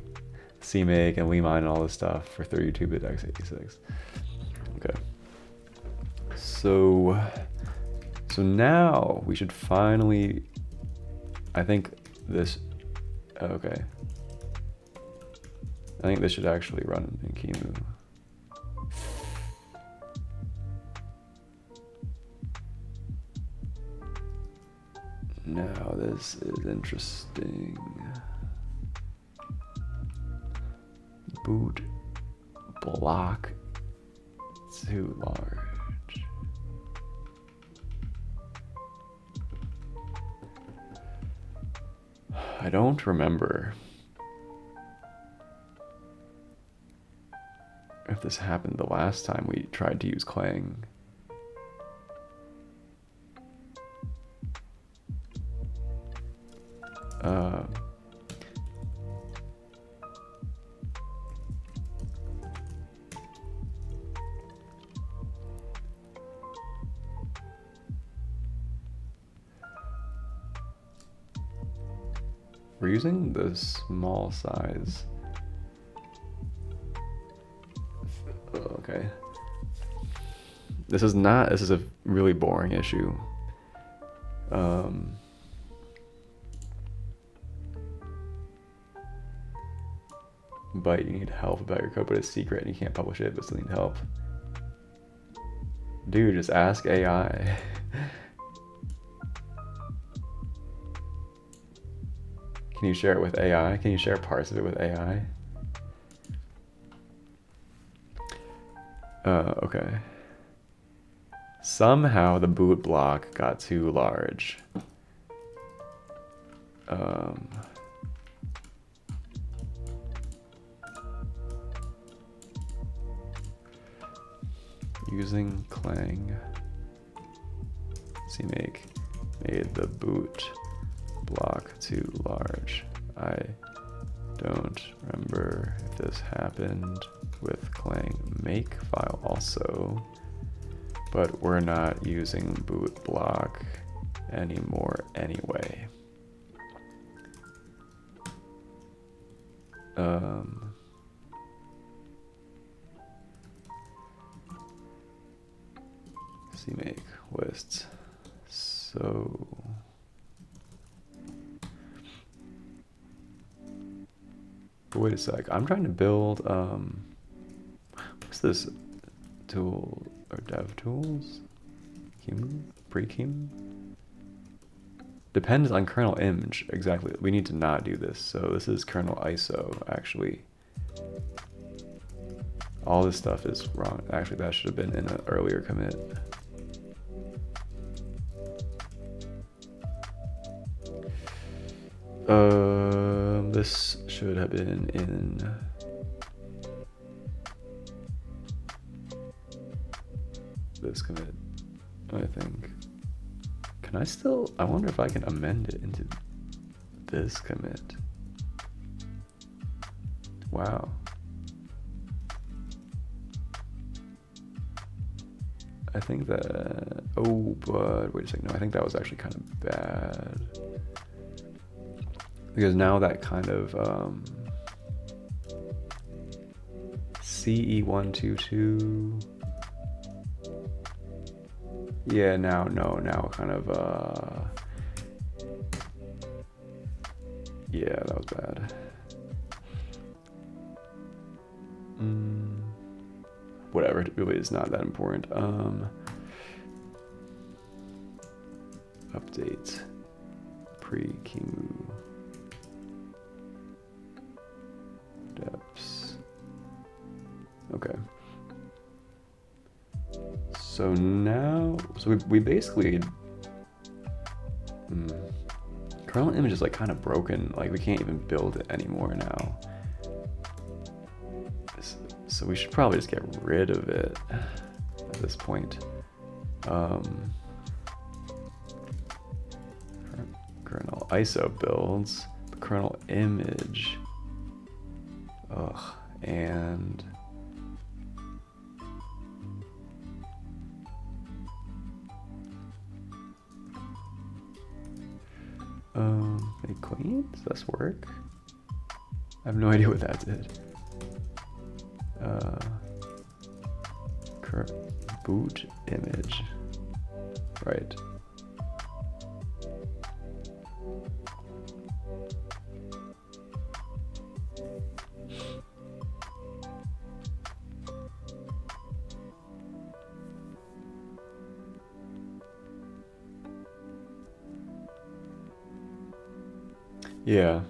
CMake and Limine and all this stuff for 32-bit x86. Okay. So now we should finally, I think this, okay. I think this should actually run in Kimu. Now this is interesting. Boot block too large. I don't remember if this happened the last time we tried to use Clang. We're using the small size. Okay. This is a really boring issue. But you need help about your code, but it's secret and you can't publish it, but still need help. Dude, just ask AI. Can you share it with AI? Can you share parts of it with AI? Okay. Somehow the boot block got too large. Using Clang, CMake made the boot block too large. I don't remember if this happened with Clang make file also, but we're not using boot block anymore anyway. CMake lists. So wait a sec. I'm trying to build what's this tool or dev tools? Pre-Kim? Depends on kernel image. Exactly. We need to not do this. So this is kernel ISO actually. All this stuff is wrong. Actually, that should have been in an earlier commit. This should have been in this commit, I think. Can I still, I wonder if I can amend it into this commit. Wow. I think that, oh, but wait a second, no, I think that was actually kind of bad. Because now that kind of CE122, yeah, now kind of, yeah, that was bad. Whatever, it really is not that important. Update pre-Kimu deps. Okay. So now, so we basically, kernel image is like kind of broken. Like we can't even build it anymore now. So we should probably just get rid of it at this point. Kernel ISO builds, the kernel image. Ugh, and make clean? Does this work? I have no idea what that did. Boot image, right? Yeah.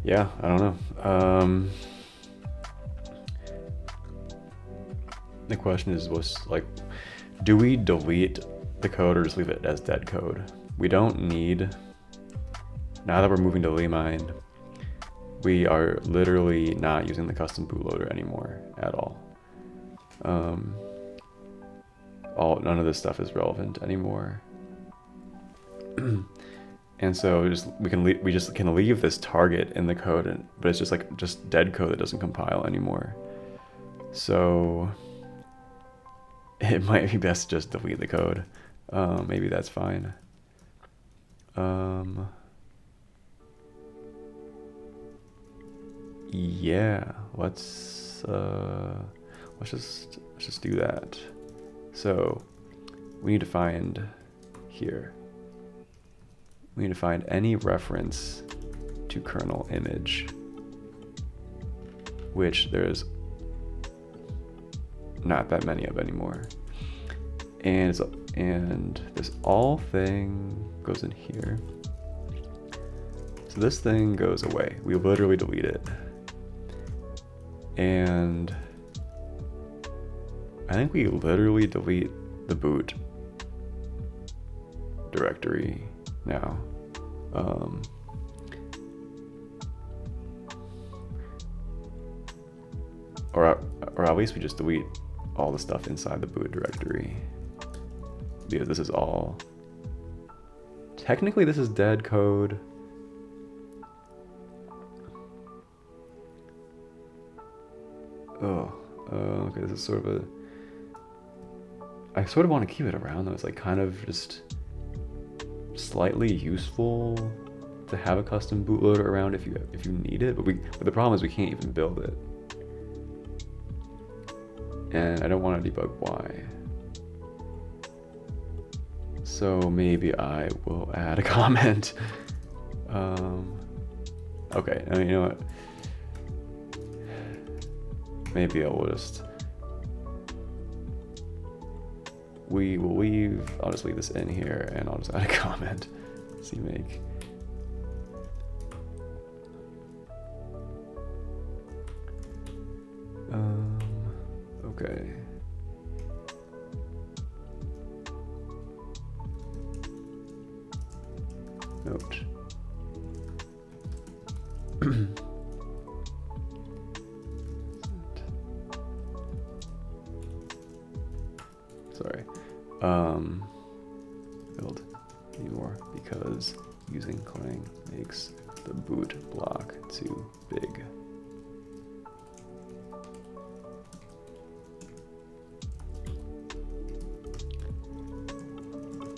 Yeah, I don't know. The question is, do we delete the code or just leave it as dead code? We don't need, now that we're moving to Limine, we are literally not using the custom bootloader anymore at all. None of this stuff is relevant anymore. And so we just can leave this target in the code, but it's just dead code that doesn't compile anymore. So it might be best to just delete the code. Maybe that's fine. Yeah, let's just do that. So we need to find here. We need to find any reference to kernel image. which there's not that many of anymore. And this all thing goes in here. So this thing goes away. We literally delete it. And I think we literally delete the boot directory now. Or at least we just delete all the stuff inside the boot directory, because this is all, technically this is dead code. Okay, this is sort of I sort of want to keep it around though. It's like kind of just slightly useful to have a custom bootloader around if you need it, but the problem is we can't even build it. And I don't want to debug why. So maybe I will add a comment. Okay, I mean, you know what? Maybe I will just, I'll just leave this in here and I'll just add a comment. CMake. Okay. Note. Sorry. Build anymore because using Clang makes the boot block too big.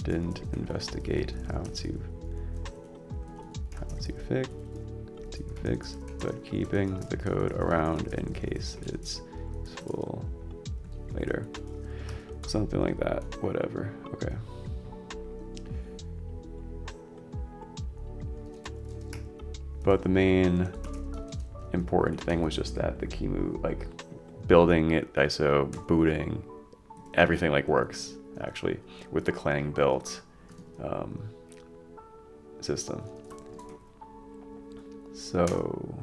Didn't investigate how to fix, but keeping the code around in case it's useful later. Something like that, whatever, okay. But the main important thing was just that the QEMU, like building it, ISO, booting, everything like works actually with the Clang built system. So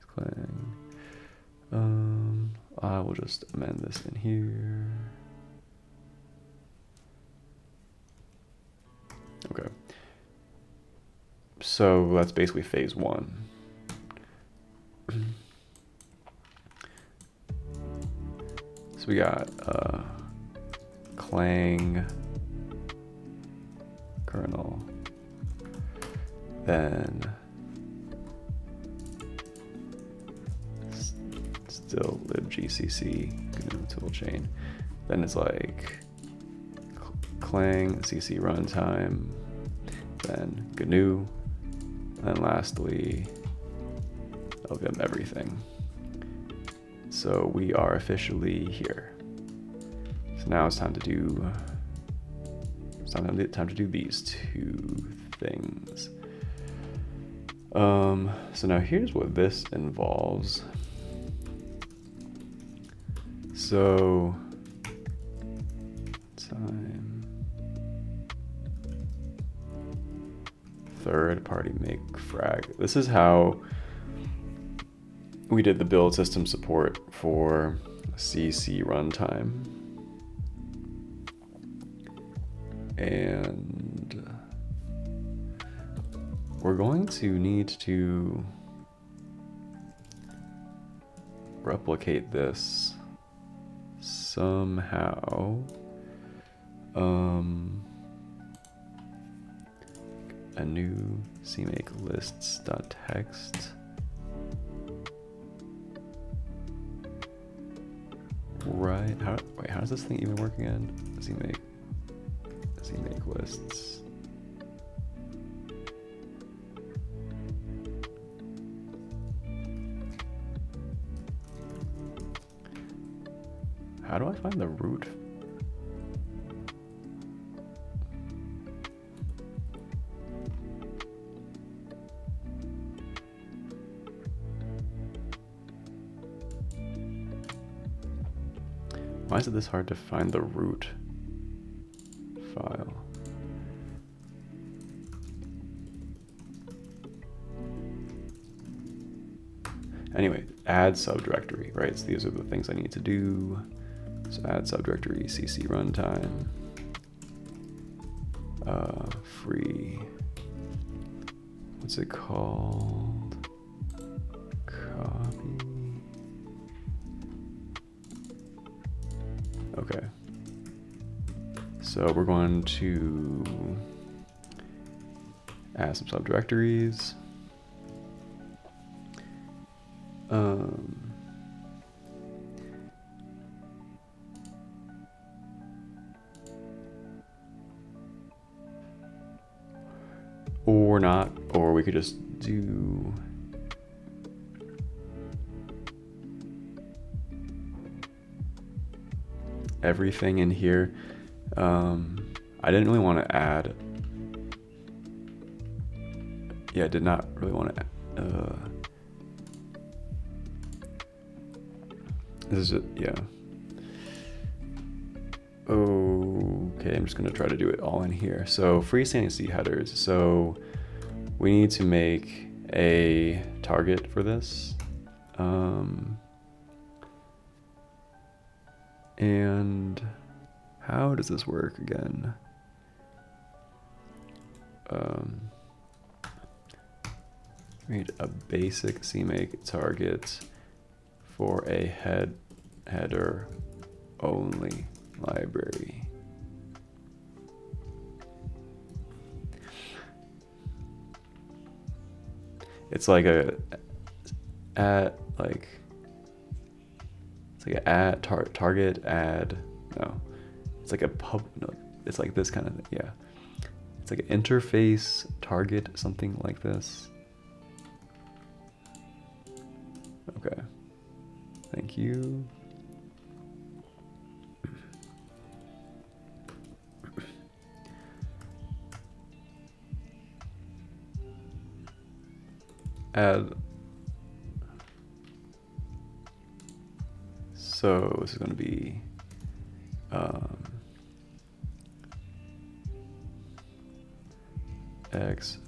Clang. I will just amend this in here. Okay. So that's basically phase one. So we got Clang kernel, then still libgcc GNU toolchain. Then it's like Clang, CC Runtime, then GNU, and lastly LVM everything. So we are officially here. So now it's time to do these two things. So now here's what this involves. So time third party make frag. This is how we did the build system support for CC Runtime. And we're going to need to replicate this somehow. A new CMake lists.txt. Right, how does this thing even work again? CMake lists. How do I find the root? Why is it this hard to find the root file? Anyway, add subdirectory, right? So these are the things I need to do. So add subdirectory, CC Runtime, free, what's it called? Copy. Okay. So we're going to add some subdirectories. Or not, or we could just do everything in here. I didn't really want to add. Yeah, I did not really want to. This is it. Yeah. Okay, I'm just gonna try to do it all in here. So freestanding C headers. So we need to make a target for this. And how does this work again? Create a basic CMake target for a header only library. It's like a target add. No, it's like a pub. No, it's like this kind of thing. Yeah, it's like an interface target, something like this. Okay, thank you. Add. So this is going to be X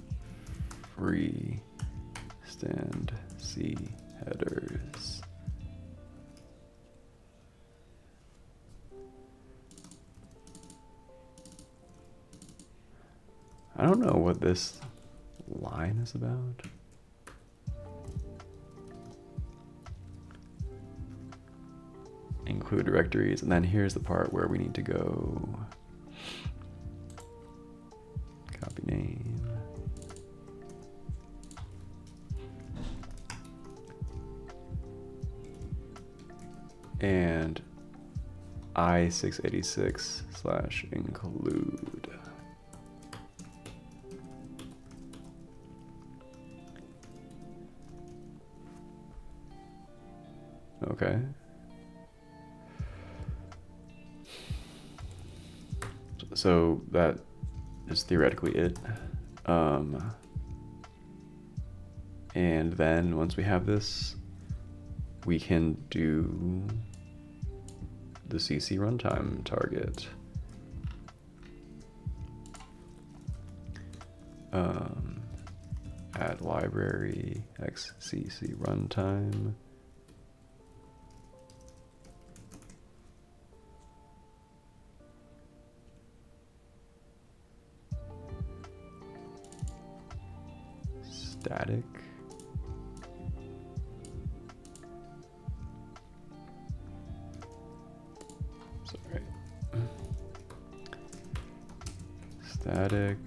free stand C headers. I don't know what this line is about. Include directories, and then here's the part where we need to go copy name, and I686/include. Okay. So that is theoretically it. And then once we have this, we can do the CC Runtime target. Add library x CC Runtime. Static. Sorry. Static.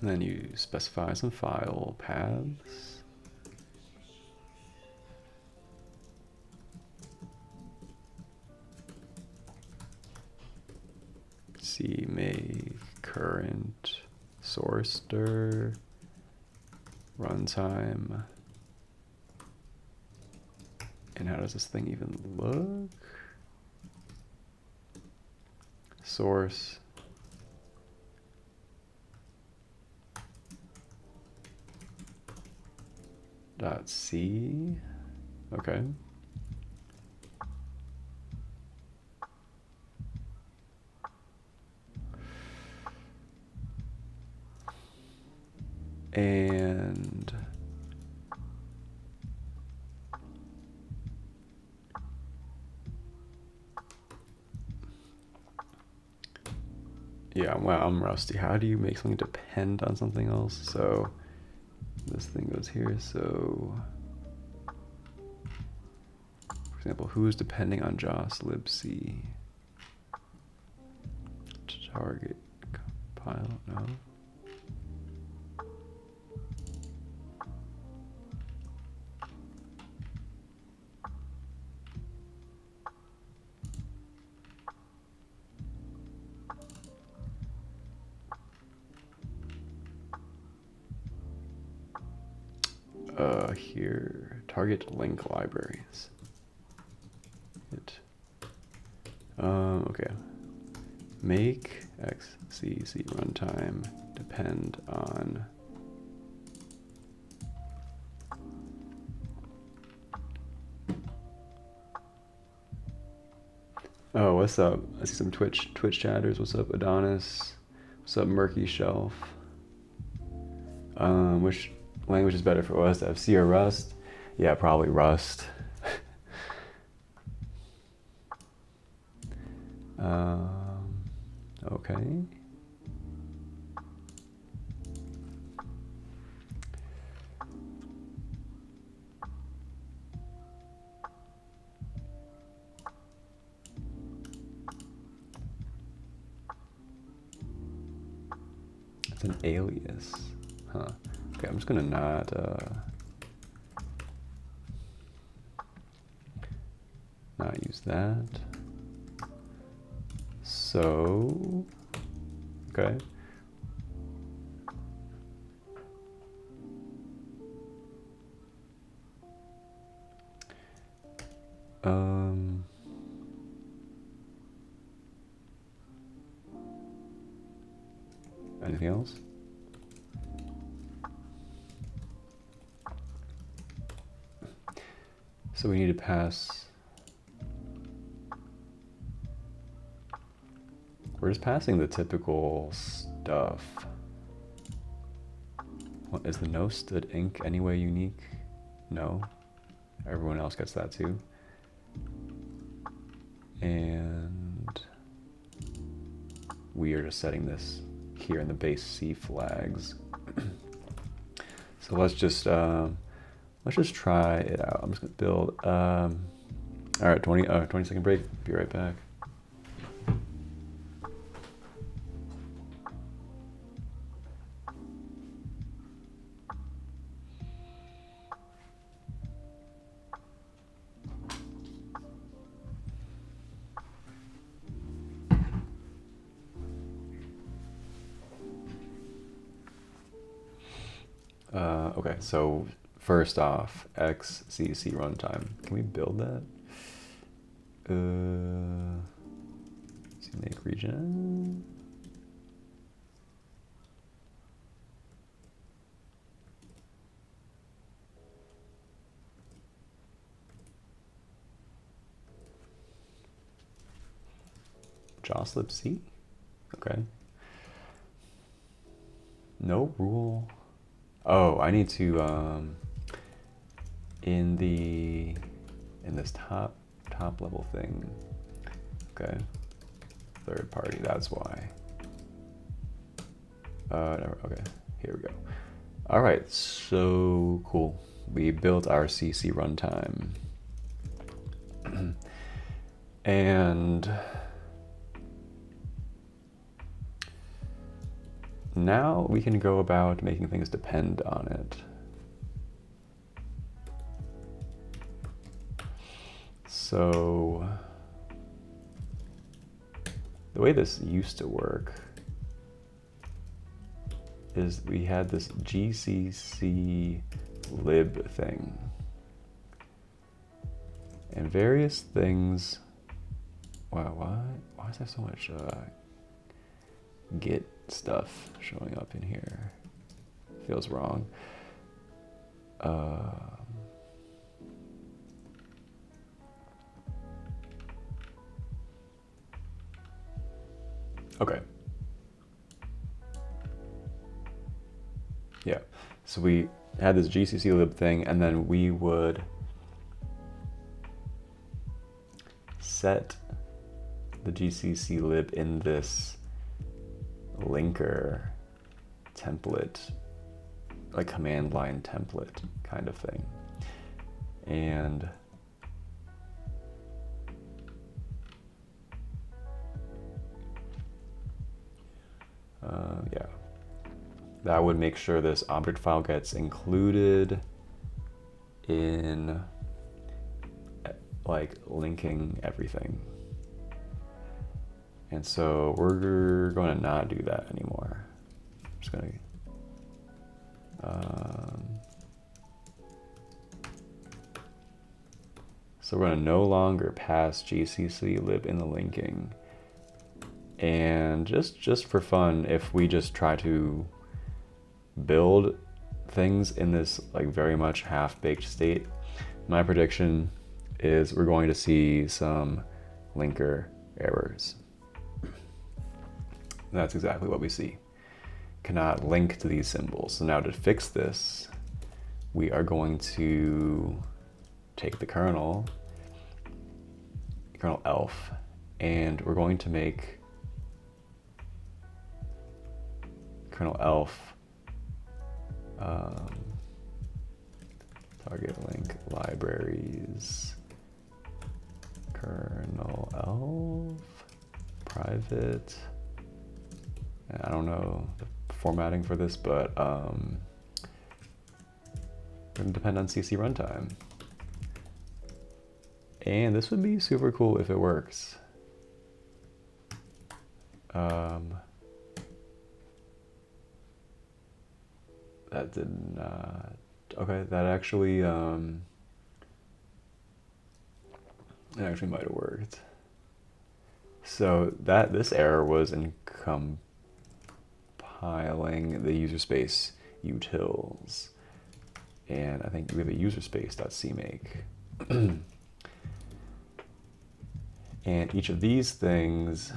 And then you specify some file paths. CMake current source dir runtime. And how does this thing even look? Source. .c. Okay. And yeah, wow, I'm rusty. How do you make something depend on something else? So this thing goes here. So for example, who's depending on JOS libc? Target compile, no. Here, target link libraries. Okay. Make CC Runtime depend on oh, what's up? I see some Twitch chatters. What's up, Adonis? What's up, Murky Shelf? Which language is better for us, FC or Rust? Yeah, probably Rust. Okay. It's an alias, huh? Okay, I'm just gonna not use that. So, okay. Anything else? So we need to pass. We're just passing the typical stuff. What, is the no stood inc anyway unique? No. Everyone else gets that too. And we are just setting this here in the base C flags. So let's just try it out. I'm just gonna build. All right, 20-second break. Be right back. Okay, so first off, CC Runtime. Can we build that? CMake region. JOS libc. Okay. No rule. Oh, I need to in this top level thing. Okay. Third party, that's why. Never, okay, here we go. All right, so cool. We built our CC runtime. And now we can go about making things depend on it. So the way this used to work is we had this GCC lib thing. And various things, wow, why is there so much Git stuff showing up in here? Feels wrong. Okay. Yeah, so we had this GCC lib thing, and then we would set the GCC lib in this linker template, like command line template kind of thing. And yeah, that would make sure this object file gets included in like linking everything. And so we're going to not do that anymore. I'm just going to so we're going to no longer pass GCC lib in the linking. And just for fun, if we just try to build things in this like very much half-baked state, my prediction is we're going to see some linker errors. That's exactly what we see. Cannot link to these symbols. So now to fix this, we are going to take the kernel elf, and we're going to make kernel elf target link libraries kernel elf private. I don't know the formatting for this, but we're going to depend on CC Runtime. And this would be super cool if it works. That did not. Okay, that actually it actually might have worked. So this error was in compiling the user space utils, and I think we have a user space.cmake. And each of these things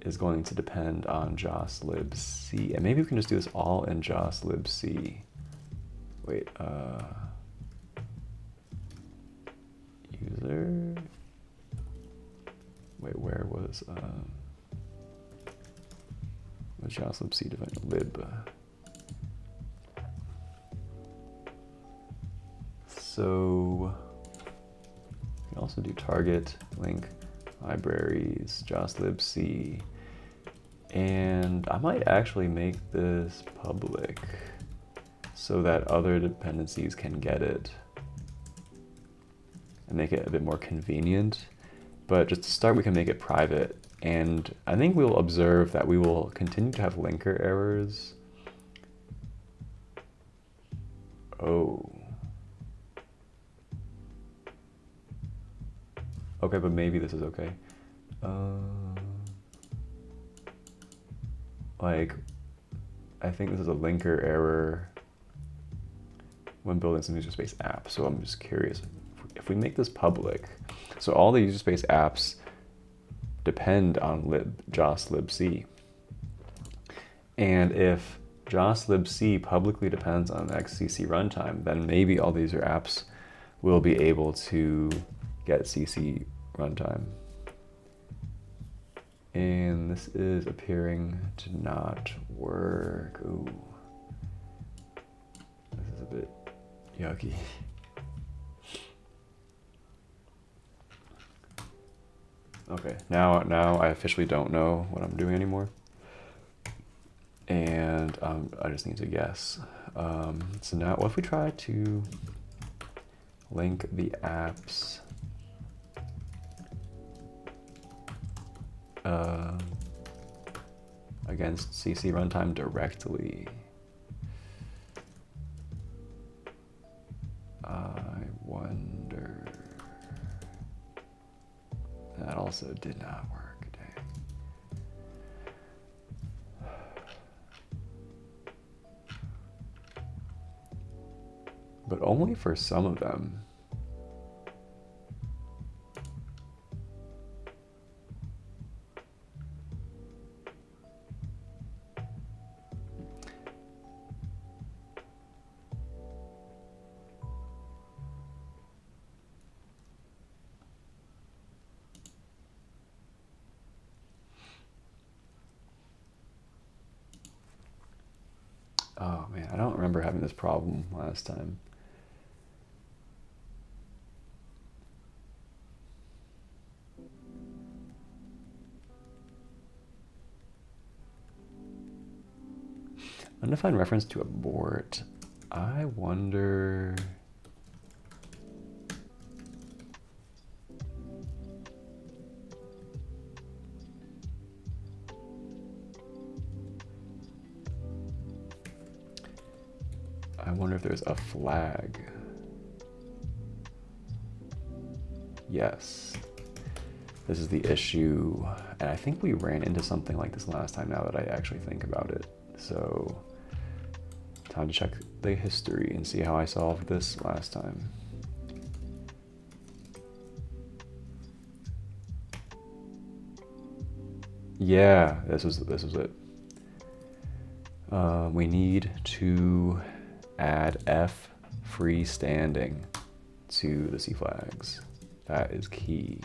is going to depend on joslibc. And maybe we can just do this all in joslibc. Wait, user. Wait, where was joslibc defined lib? So we can also do target link libraries joslibc. And I might actually make this public so that other dependencies can get it and make it a bit more convenient. But just to start, we can make it private. And I think we'll observe that we will continue to have linker errors. Oh. Okay, but maybe this is okay. Like, I think this is a linker error when building some user space apps. So I'm just curious, if we make this public, so all the user space apps depend on joslibc. And if joslibc publicly depends on CC Runtime, then maybe all these apps will be able to get CC Runtime. And this is appearing to not work. Ooh. This is a bit yucky. Okay, now I officially don't know what I'm doing anymore. And I just need to guess. So now what if we try to link the apps against CC Runtime directly? I wonder. That also did not work, dang. but only for some of them. Oh man, I don't remember having this problem last time. Undefined reference to abort. I wonder. I wonder if there's a flag. Yes. This is the issue. And I think we ran into something like this last time now that I actually think about it. So, time to check the history and see how I solved this last time. Yeah, this was it. We need to add F freestanding to the C flags. That is key.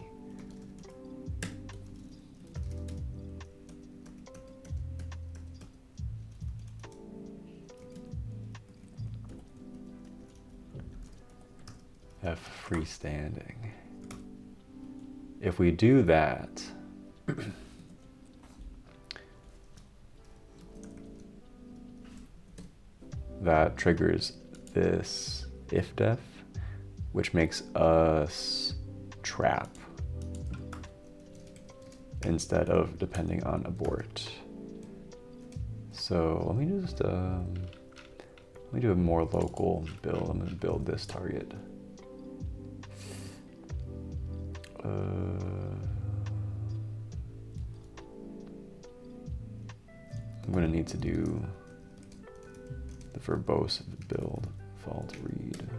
F freestanding. If we do that, that triggers this if-def, which makes us trap instead of depending on abort. So let me just let me do a more local build. I'm gonna build this target. I'm gonna need to do the verbose build fault read.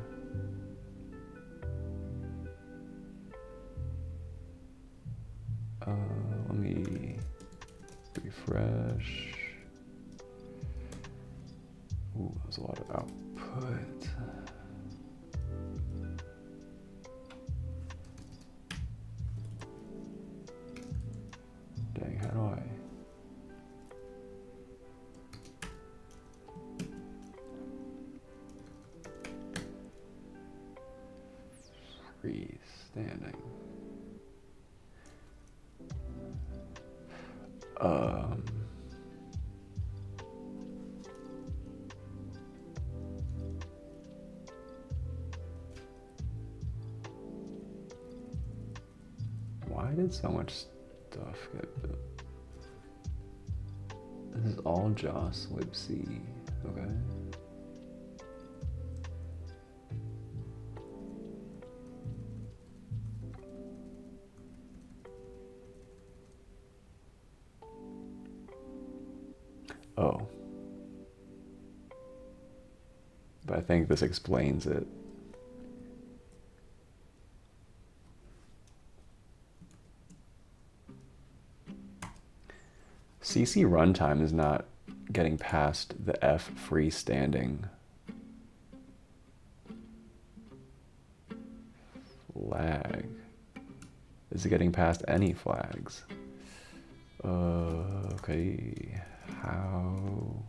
Let me refresh. Ooh, there's a lot of output. Dang, how do I? Freestanding. Why did so much stuff get built? This is all JOS libc, okay? Oh. But I think this explains it. CC Runtime is not getting past the F freestanding flag. Is it getting past any flags? Okay, how?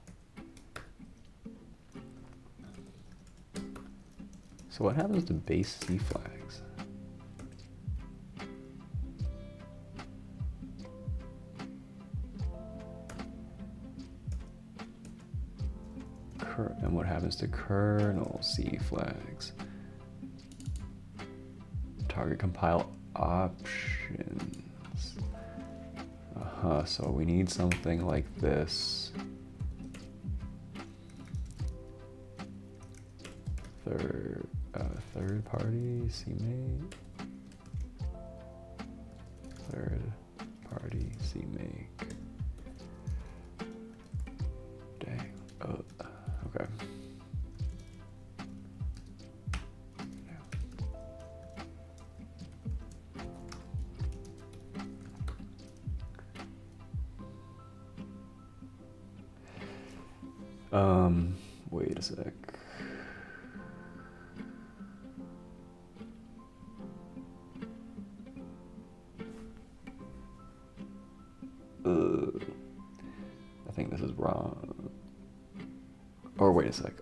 So what happens to base C flags? And what happens to kernel C flags? Target compile options. So we need something like this. Third party CMake. Third party CMake. Dang. Okay. Wait a sec. I think this is wrong. Or wait a sec.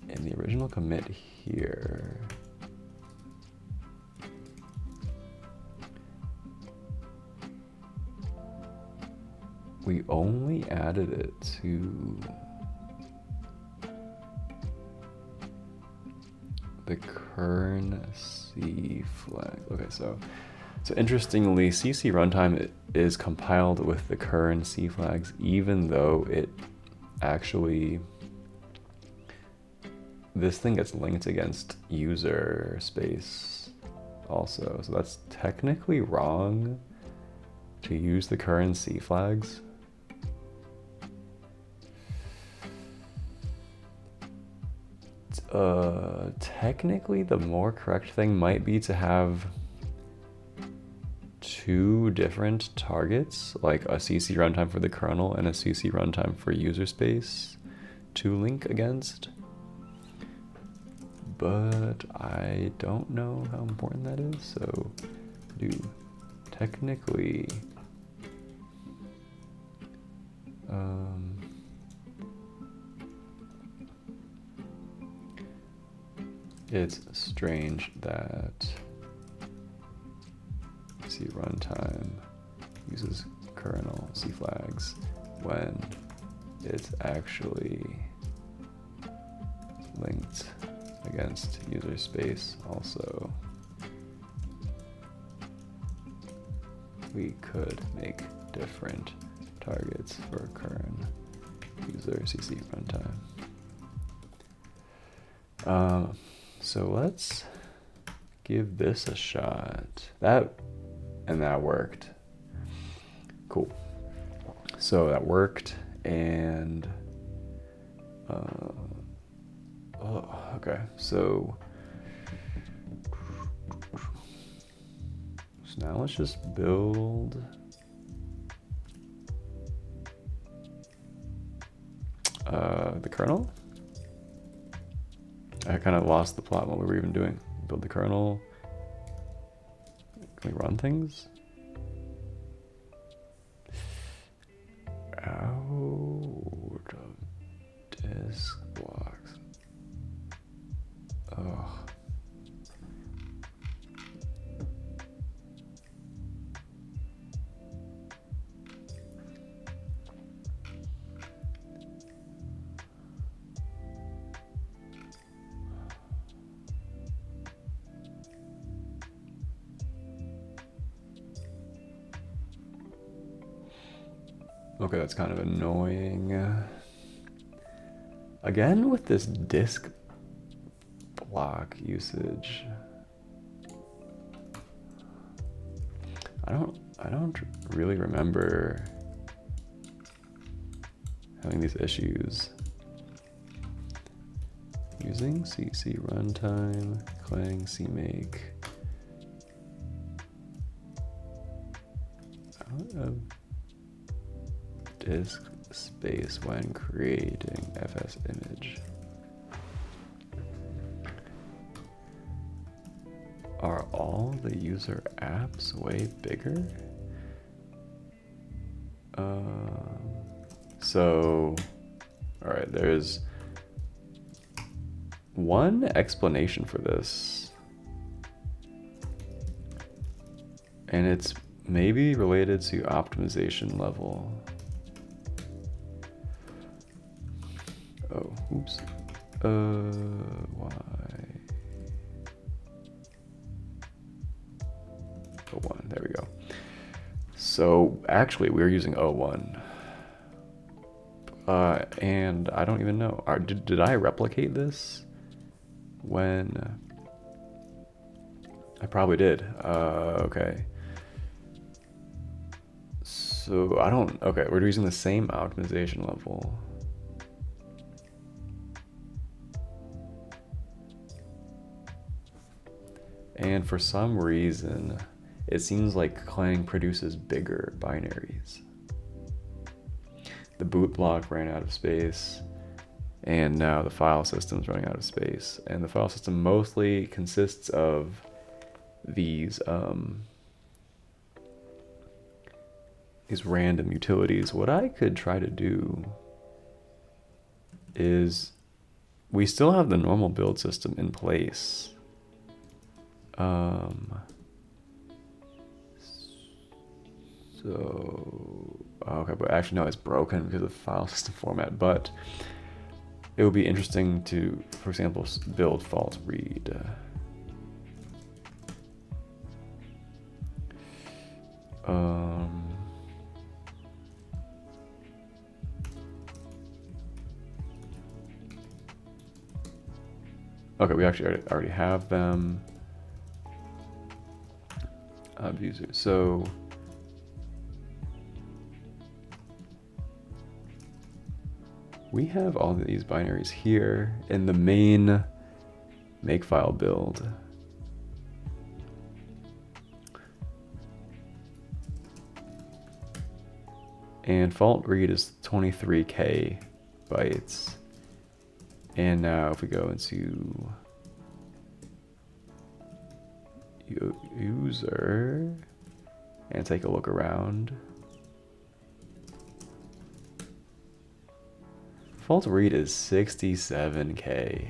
In the original commit here, we only added it to the kern C flag. Okay, so interestingly, CC Runtime is compiled with the kern C flags, even though it actually, this thing gets linked against user space also. So that's technically wrong to use the kern C flags. Technically, the more correct thing might be to have two different targets, like a CC runtime for the kernel and a CC runtime for user space to link against. But I don't know how important that is, so technically it's strange that CC runtime uses kernel C flags when it's actually linked against user space also. We could make different targets for kern user CC runtime. So let's give this a shot. That worked. Cool. So that worked, and okay. So now let's just build the kernel. I kind of lost the plot what we were even doing. Build the kernel. Can we run things? Out of disk blocks. Oh. Okay, that's kind of annoying. Again with this disk block usage. I don't really remember having these issues. Using CC Runtime, Clang, CMake. Out of disk space when creating FS image. Are all the user apps way bigger? So, all right, there's one explanation for this, and it's maybe related to optimization level. Oh, oops. Why? O1, there we go. So actually we were using O1. And I don't even know. Did I replicate this when? I probably did. Okay. So I don't, okay, we're using the same optimization level. And for some reason, it seems like Clang produces bigger binaries. the boot block ran out of space, and now the file system's running out of space. And the file system mostly consists of these random utilities. What I could try to do is, we still have the normal build system in place. Okay, but actually no, it's broken because of the file system format. But it would be interesting to, for example, build fault read. Okay, we actually already have them. Abuser. So we have all of these binaries here in the main makefile build. And fault read is 23K bytes. And now if we go into user and take a look around, fault read is 67K.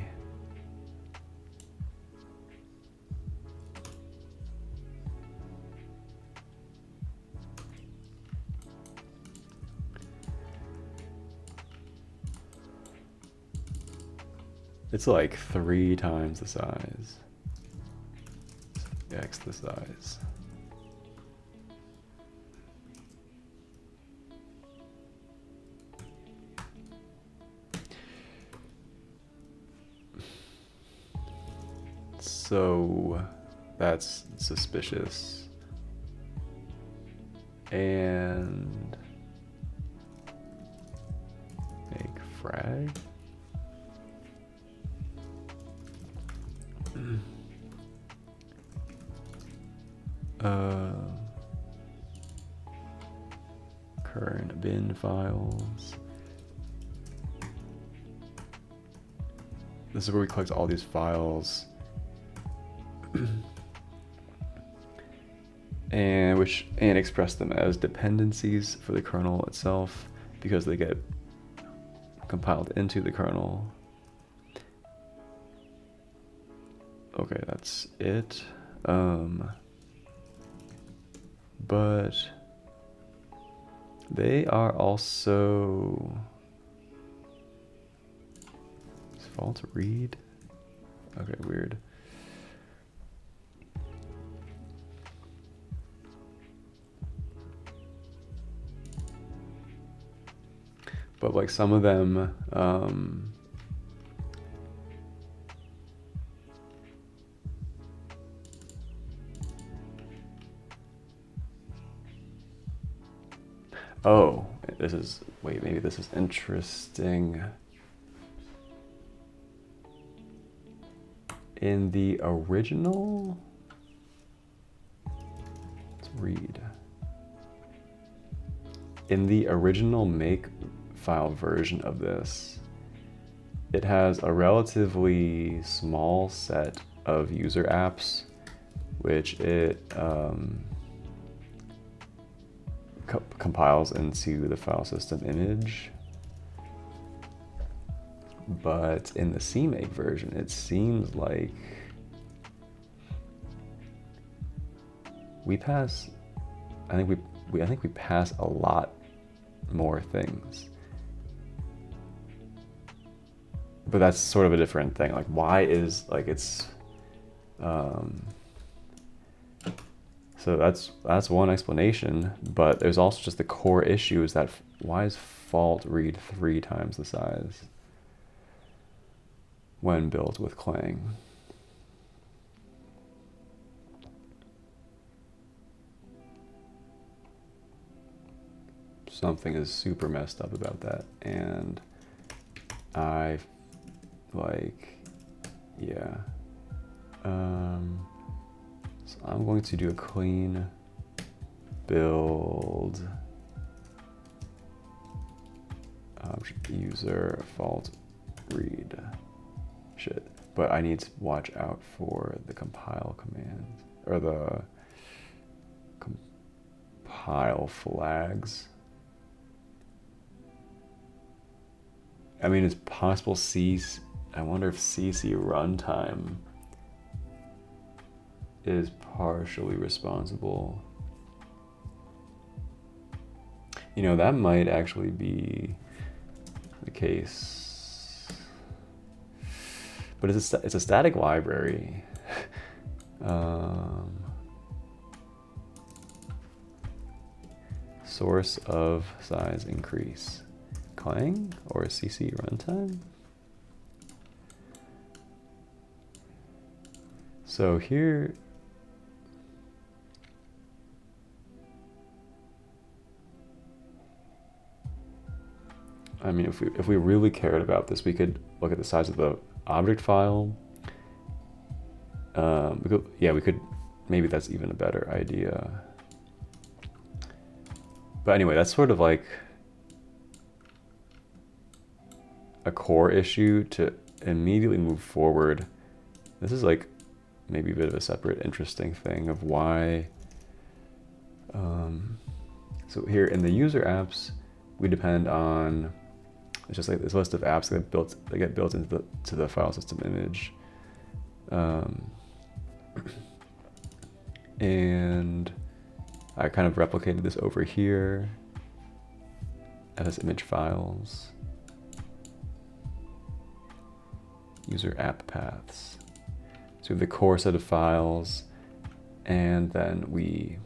It's like 3 times the size. X the size. So that's suspicious. And make frag. Current bin files. This is where we collect all these files and express them as dependencies for the kernel itself, because they get compiled into the kernel. Okay, that's it. But they are also fault read. Okay, weird. But like some of them, oh, this is, wait, maybe this is interesting. In the original, let's read. In the original make file version of this, it has a relatively small set of user apps, which it compiles into the file system image. But in the CMake version, it seems like we pass, I think we pass a lot more things. But that's sort of a different thing. Like, why is, like, it's so that's one explanation, but there's also just the core issue is that why is fault read 3 times the size when built with Clang? Something is super messed up about that, and I like, yeah. So I'm going to do a clean build user fault read. Shit. But I need to watch out for the compile command, or the compile flags. I mean, it's possible I wonder if CC Runtime is partially responsible. You know, that might actually be the case. But it's a static library. Source of size increase. Clang or CC Runtime? So here, I mean, if we really cared about this, we could look at the size of the object file. We could, maybe that's even a better idea. But anyway, that's sort of like a core issue to immediately move forward. This is like maybe a bit of a separate interesting thing of why. So here in the user apps, we depend on, it's just like this list of apps that get built into the file system image. And I kind of replicated this over here as image files, user app paths. So we have the core set of files, and then we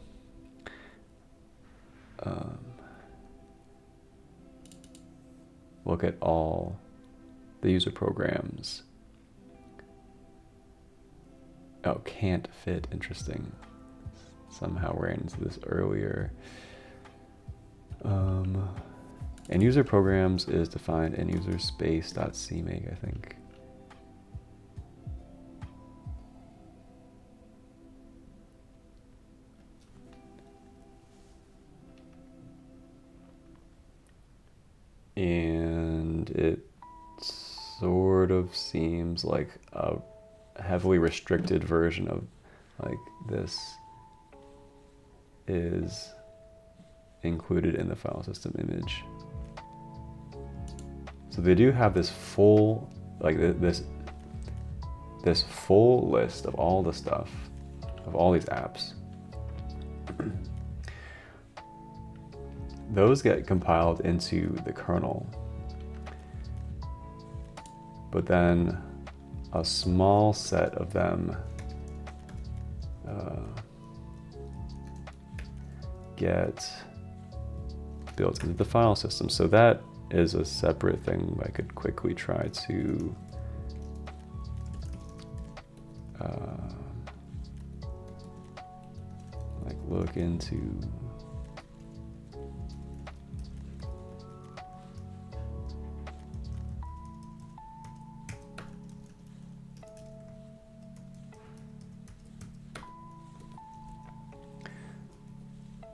look at all the user programs. Oh, can't fit, interesting. Somehow ran into this earlier. And user programs is defined in user space.cmake, I think. And it sort of seems like a heavily restricted version of like this is included in the file system image. So they do have this full, like this full list of all the stuff, of all these apps. Those get compiled into the kernel. But then a small set of them get built into the file system. So that is a separate thing I could quickly try to like look into.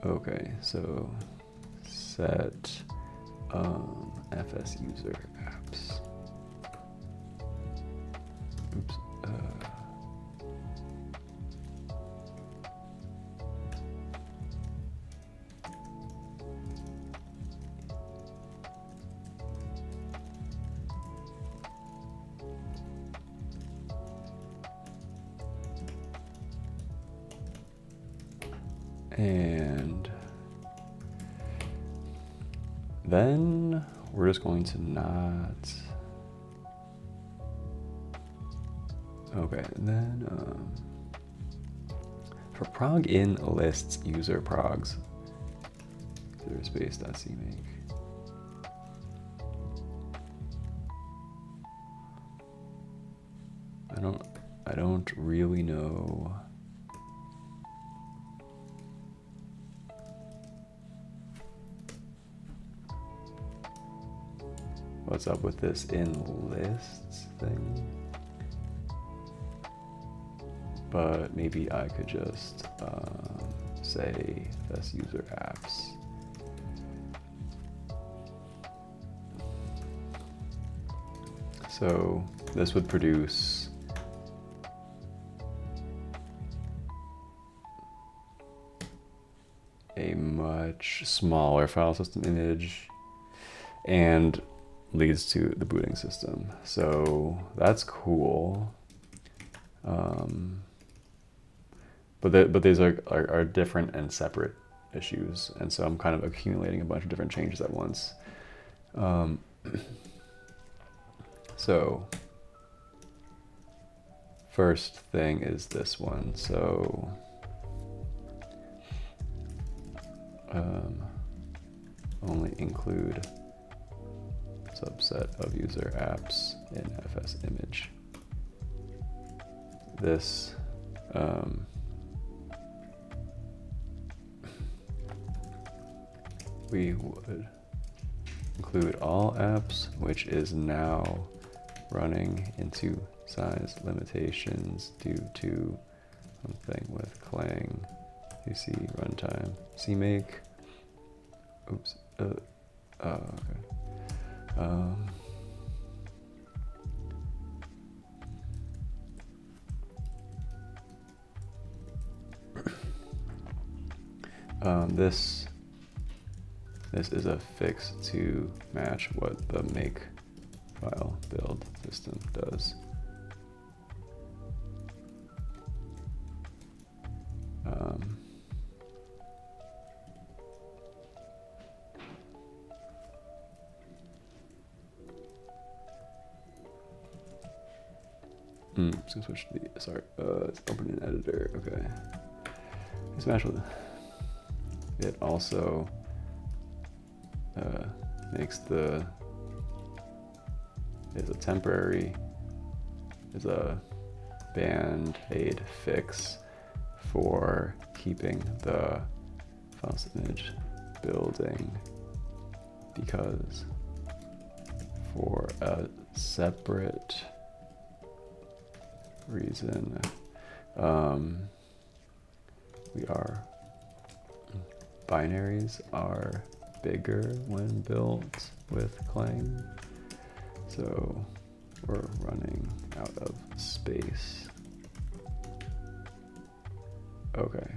Okay, so set fs user apps. Oops. And then we're just going to not. Okay, then for prog in lists user progs, user space.cmake. I don't really know. What's up with this in lists thing? But maybe I could just say fs user apps. So this would produce a much smaller file system image and leads to the booting system. So that's cool. But these are different and separate issues, and so I'm kind of accumulating a bunch of different changes at once. So first thing is this one. So only include subset of user apps in FS image. This we would include all apps, which is now running into size limitations due to something with Clang, CC Runtime, CMake. Oops. Okay. This is a fix to match what the make file build system does. Just gonna switch to the, sorry, let's open an editor, okay. Let's match with it. Also makes is a band-aid fix for keeping the file image building, because for a separate reason binaries are bigger when built with Clang, so we're running out of space. Okay,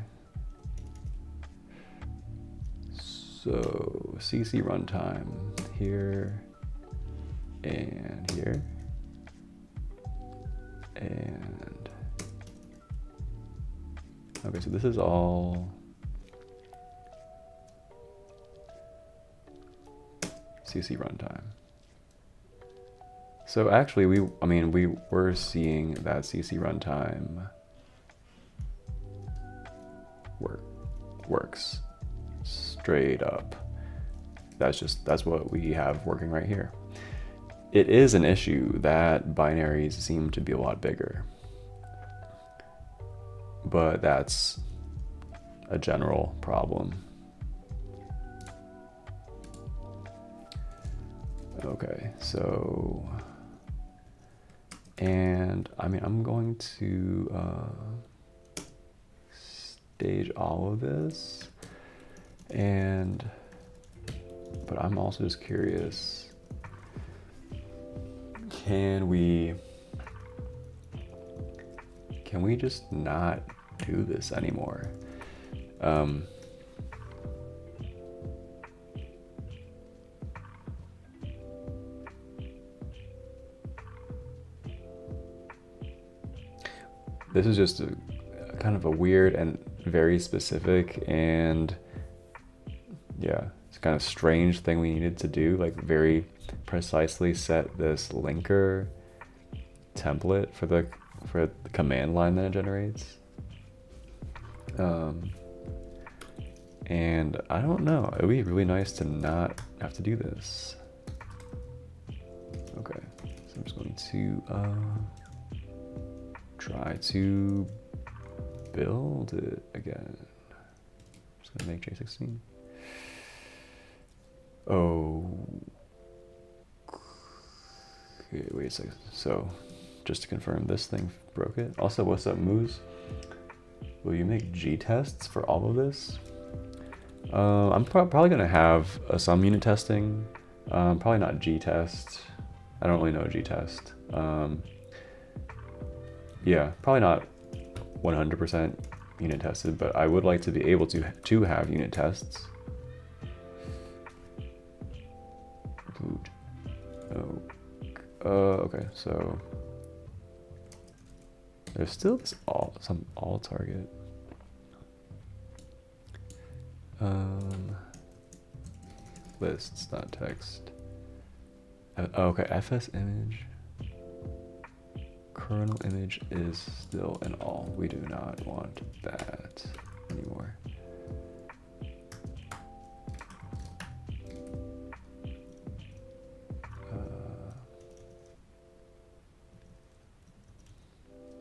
so CC Runtime here and here, and okay, so this is all CC Runtime. So actually we were seeing that CC Runtime works straight up. That's what we have working right here. It is an issue that binaries seem to be a lot bigger, but that's a general problem. Okay, so, and I'm going to stage all of this, but I'm also just curious, can we just not do this anymore? This is just a kind of a weird and very specific and yeah, it's kind of strange thing we needed to do, like very precisely set this linker template for the command line that it generates. And I don't know, it would be really nice to not have to do this. Okay, so I'm just going to try to build it again. I'm just gonna make J16. Oh, okay, wait a second. So just to confirm, this thing broke it. Also, what's up, Moose? Will you make G tests for all of this? I'm probably gonna have some unit testing, probably not G test. I don't really know gtest. Yeah, probably not 100% unit tested, but I would like to be able to have unit tests. Okay, so there's still this some all target. Lists, not text. Okay, fs image. Kernel image is still an all. We do not want that anymore.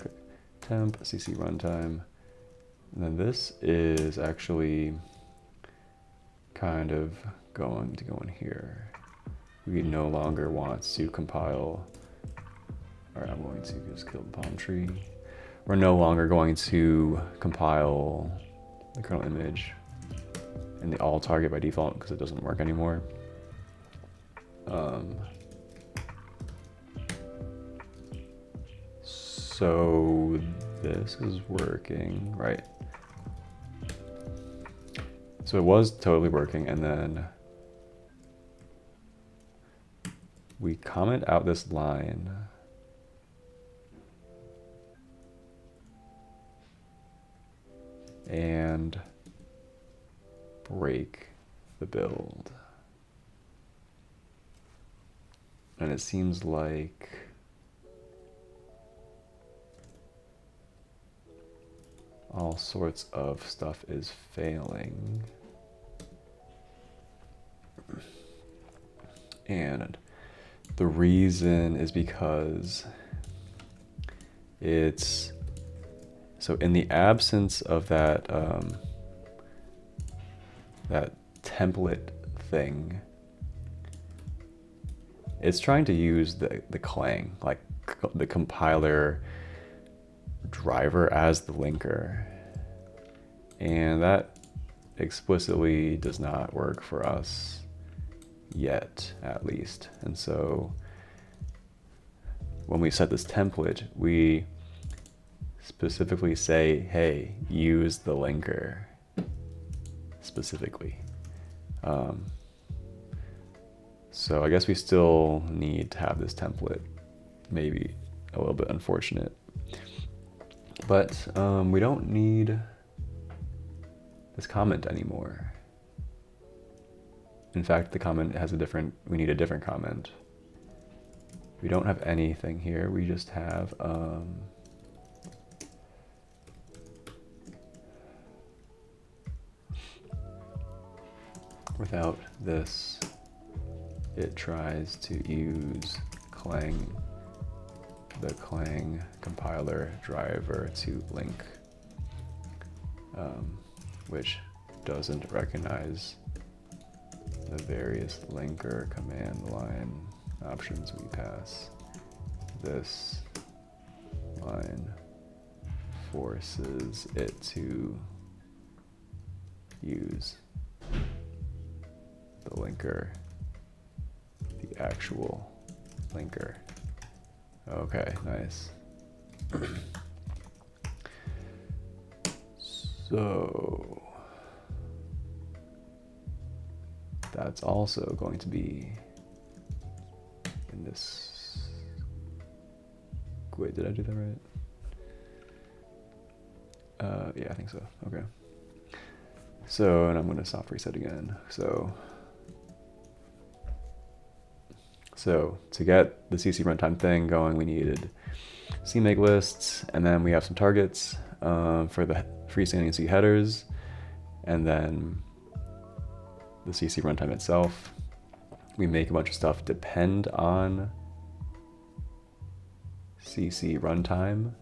Okay. Temp, CC runtime. And then this is actually kind of going to go in here. We no longer want to compile. All right, I'm going to just kill the palm tree. We're no longer going to compile the kernel image in the all target by default because it doesn't work anymore. So this is working, right? So it was totally working, and then we comment out this line. And break the build. And it seems like all sorts of stuff is failing. And the reason is because it's, so in the absence of that that template thing, it's trying to use the Clang, like the compiler driver as the linker. And that explicitly does not work for us yet, at least. And so when we set this template, we specifically say, hey, use the linker specifically. So I guess we still need to have this template. Maybe a little bit unfortunate. But we don't need this comment anymore. In fact, the comment has we need a different comment. We don't have anything here. We just have, without this, it tries to use Clang, the Clang compiler driver to link, which doesn't recognize the various linker command line options we pass. This line forces it to use the linker, the actual linker. Okay, nice. So that's also going to be in this. Wait, did I do that right? Yeah, I think so. Okay. So, and I'm going to soft reset again. So to get the CC runtime thing going, we needed CMake lists, and then we have some targets for the freestanding C headers, and then the CC runtime itself. We make a bunch of stuff depend on CC runtime.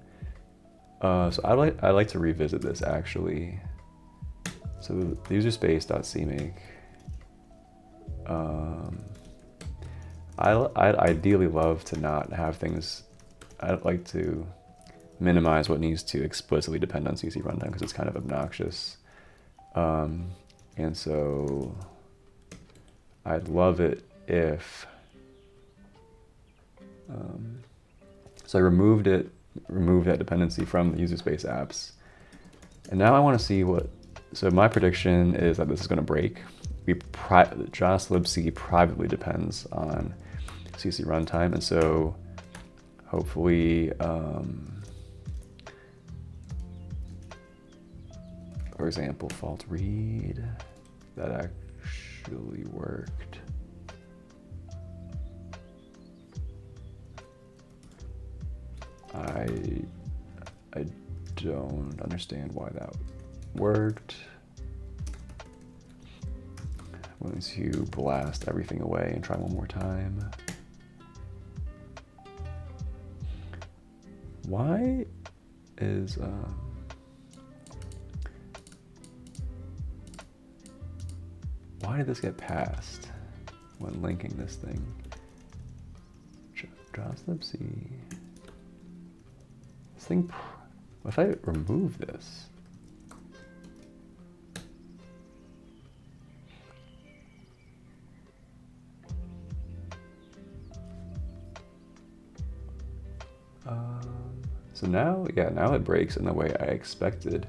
So I'd like to revisit this actually. So the user space.cmake. I'd ideally love to not have things. I'd like to minimize what needs to explicitly depend on CC runtime because it's kind of obnoxious. And so I'd love it if So I removed that dependency from the user space apps. And now I want to see what, so my prediction is that this is going to break. JavaScript privately depends on CC Runtime, and so hopefully, for example, fault read, that actually worked. I don't understand why that worked. I'm going to blast everything away and try one more time. Why is why did this get passed when linking this thing? JavaScript. This thing, if I remove this, so now, yeah, now it breaks in the way I expected.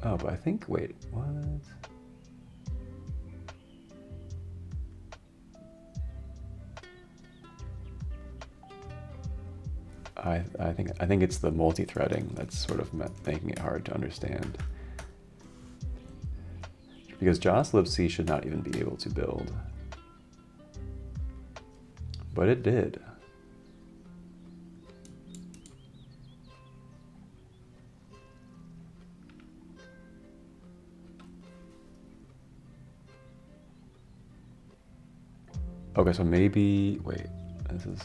Oh, but I think, wait, what? I think it's the multi-threading that's sort of making it hard to understand. Because JavaScript should not even be able to build. But it did. Okay, so maybe, wait, this is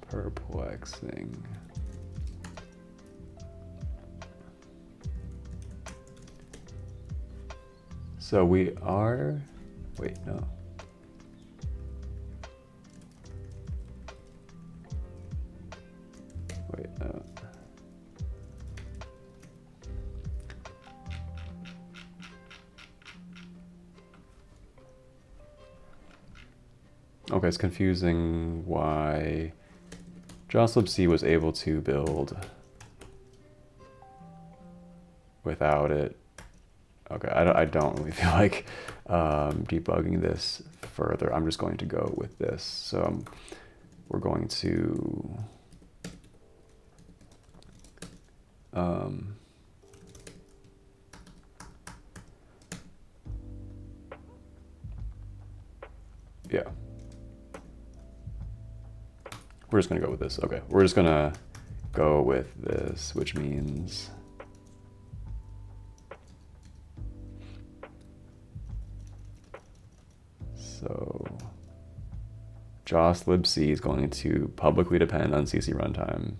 perplexing. So we are, wait, no. Wait, no. Okay, it's confusing why JavaScript was able to build without it. Okay, I don't really feel like debugging this further. I'm just going to go with this. So we're going to yeah. We're just gonna go with this. Okay, we're just gonna go with this, which means so JavaScript is going to publicly depend on CC Runtime,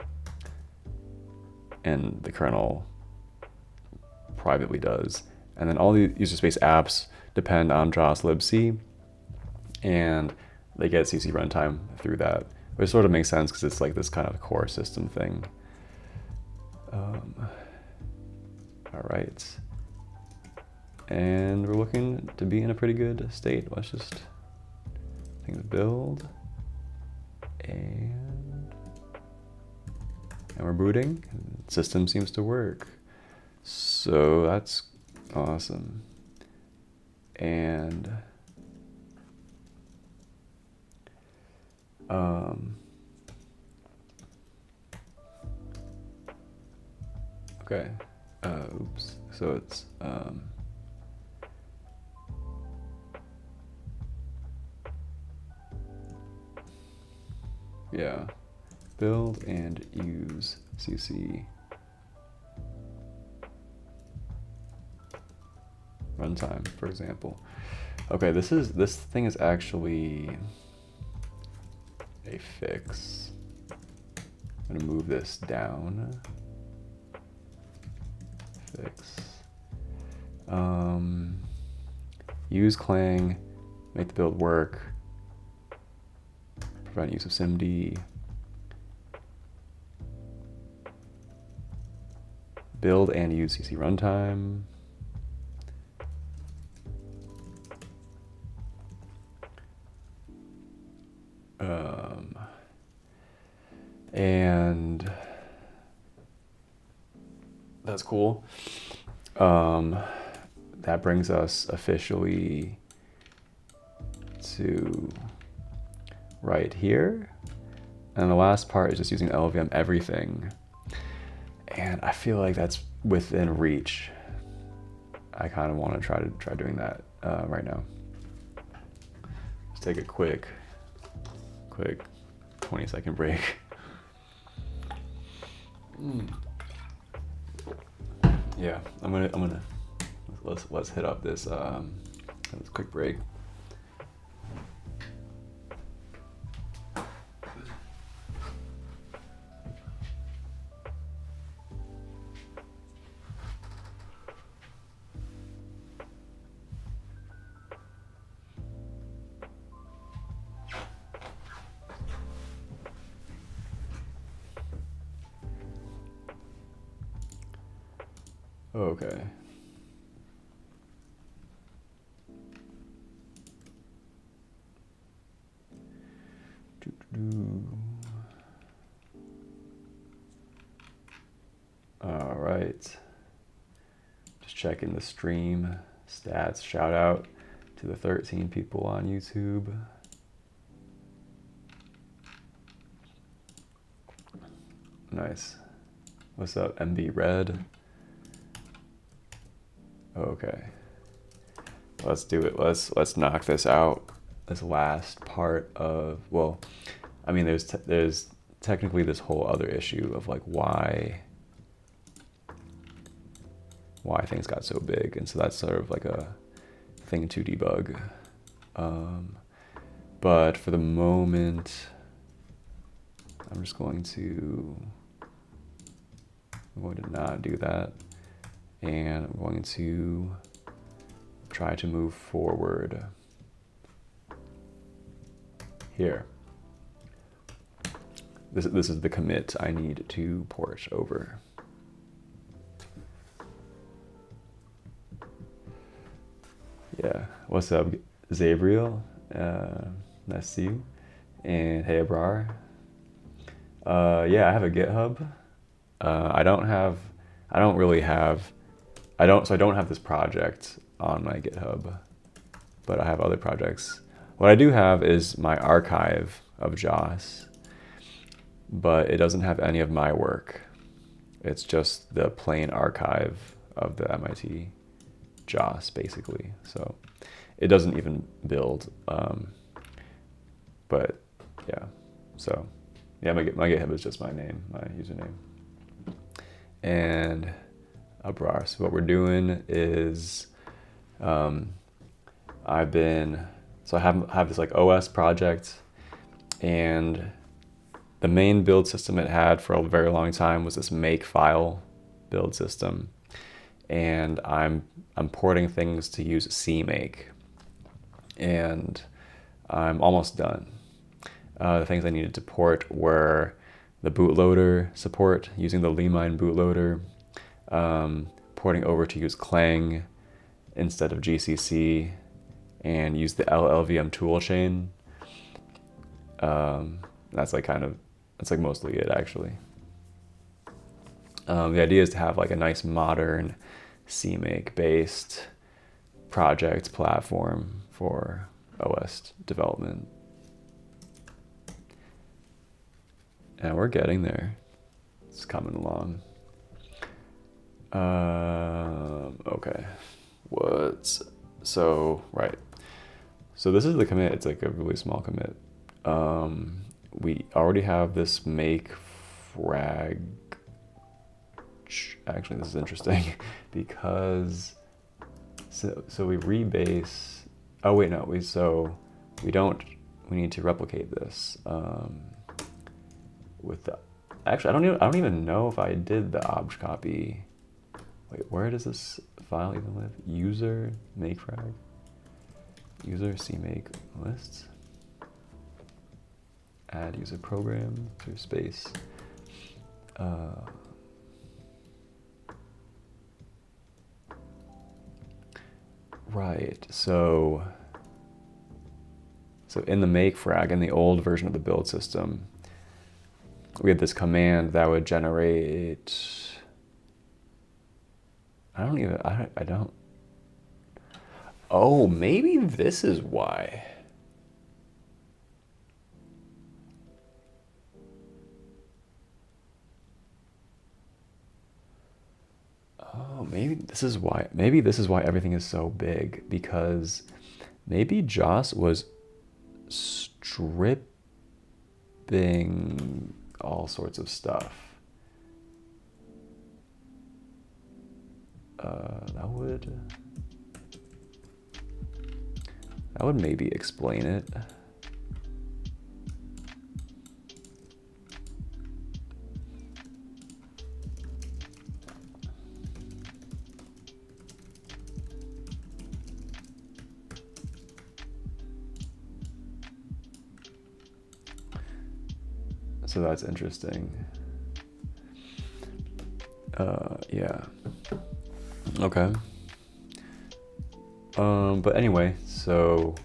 and the kernel privately does. And then all the user space apps depend on JavaScript, and they get CC Runtime through that. Which sort of makes sense because it's like this kind of core system thing. All right. And we're looking to be in a pretty good state. Let's just things build. And we're booting. System seems to work. So that's awesome. And okay, oops, so it's, yeah, build and use CC Runtime, for example. Okay, this thing is actually a fix. I'm gonna move this down. Fix. Use Clang, make the build work, prevent use of SIMD, build and use CC Runtime, and that's cool. That brings us officially to right here. And the last part is just using LLVM everything. And I feel like that's within reach. I kind of want to try doing that right now. Let's take a quick 20-second break. Yeah, I'm gonna let's hit up this quick break. Okay. All right. Just checking the stream stats. Shout out to the 13 people on YouTube. Nice. What's up, MB Red? Okay. Let's do it. Let's knock this out. This last part of, well, I mean, there's technically this whole other issue of like why things got so big, and so that's sort of like a thing to debug. But for the moment, I'm going to not do that, and I'm going to try to move forward here. This is the commit I need to port over. Yeah, what's up, Zabriel? Nice to see you. And hey, Abrar. Yeah, I have a GitHub. I don't have this project on my GitHub, but I have other projects. What I do have is my archive of JOS, but it doesn't have any of my work. It's just the plain archive of the MIT JOS, basically. So it doesn't even build. But yeah, so yeah, my GitHub is just my name, my username. And Abrar, so what we're doing is, I have this like OS project, and the main build system it had for a very long time was this make file build system, and I'm porting things to use CMake, and I'm almost done. The things I needed to port were the bootloader support using the Limine bootloader, porting over to use Clang instead of GCC, and use the LLVM toolchain. That's like mostly it, actually. The idea is to have like a nice modern CMake based project platform for OS development. And we're getting there. It's coming along. Okay. Right. So this is the commit. It's like a really small commit. We already have this make frag. Actually, this is interesting because so we rebase. Oh wait, no. We need to replicate this. With the, actually, I don't even know if I did the obj copy Wait, where does this file even live? User makefrag. User CMake lists. Add user program through space. Right, so in the makefrag, in the old version of the build system, we had this command that would generate, I don't, oh, maybe this is why. Oh, maybe this is why everything is so big, because maybe Joss was stripping all sorts of stuff. That would maybe explain it. So that's interesting. Yeah. Okay. But anyway, so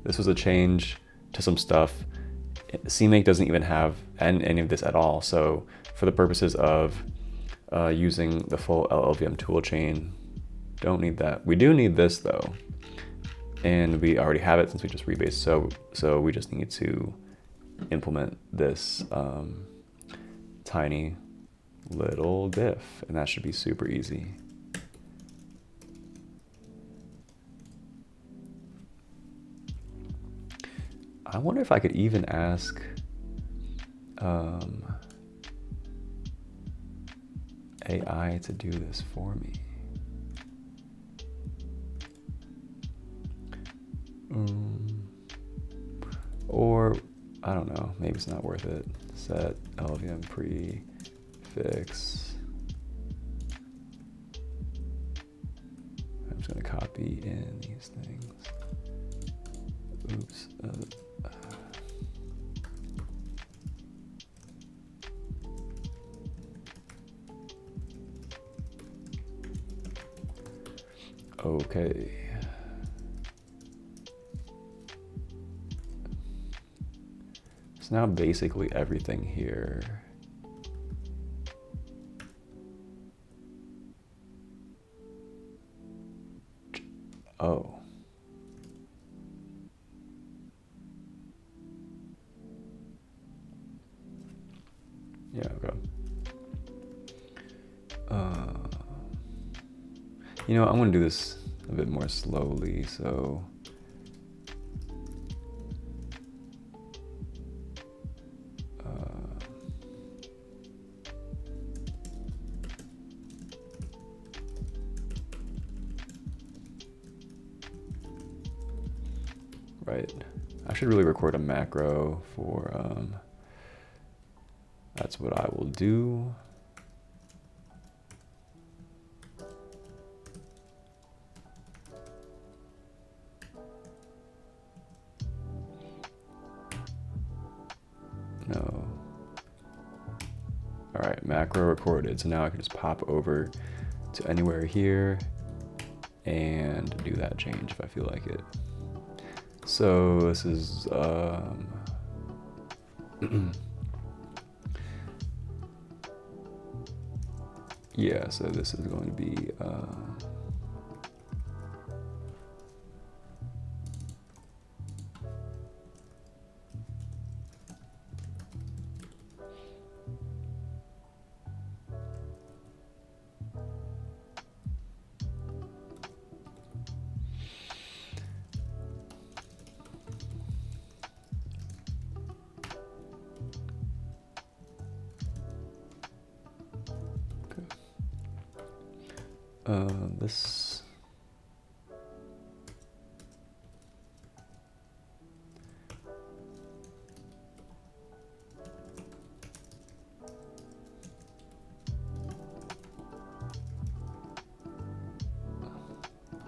this was a change to some stuff. CMake doesn't even have any of this at all. So for the purposes of using the full LLVM toolchain, don't need that. We do need this though, and we already have it since we just rebased. So we just need to implement this tiny little diff, and that should be super easy. I wonder if I could even ask AI to do this for me. Or I don't know, maybe it's not worth it. Set LLVM prefix. I'm just gonna copy in these things. Oops. Okay. So now basically everything here. Oh. Yeah, okay. You know, I'm gonna do this a bit more slowly, so right. I should really record a macro for that's what I will do. No. All right, macro recorded. So now I can just pop over to anywhere here and do that change if I feel like it. So this is yeah, so this is going to be this.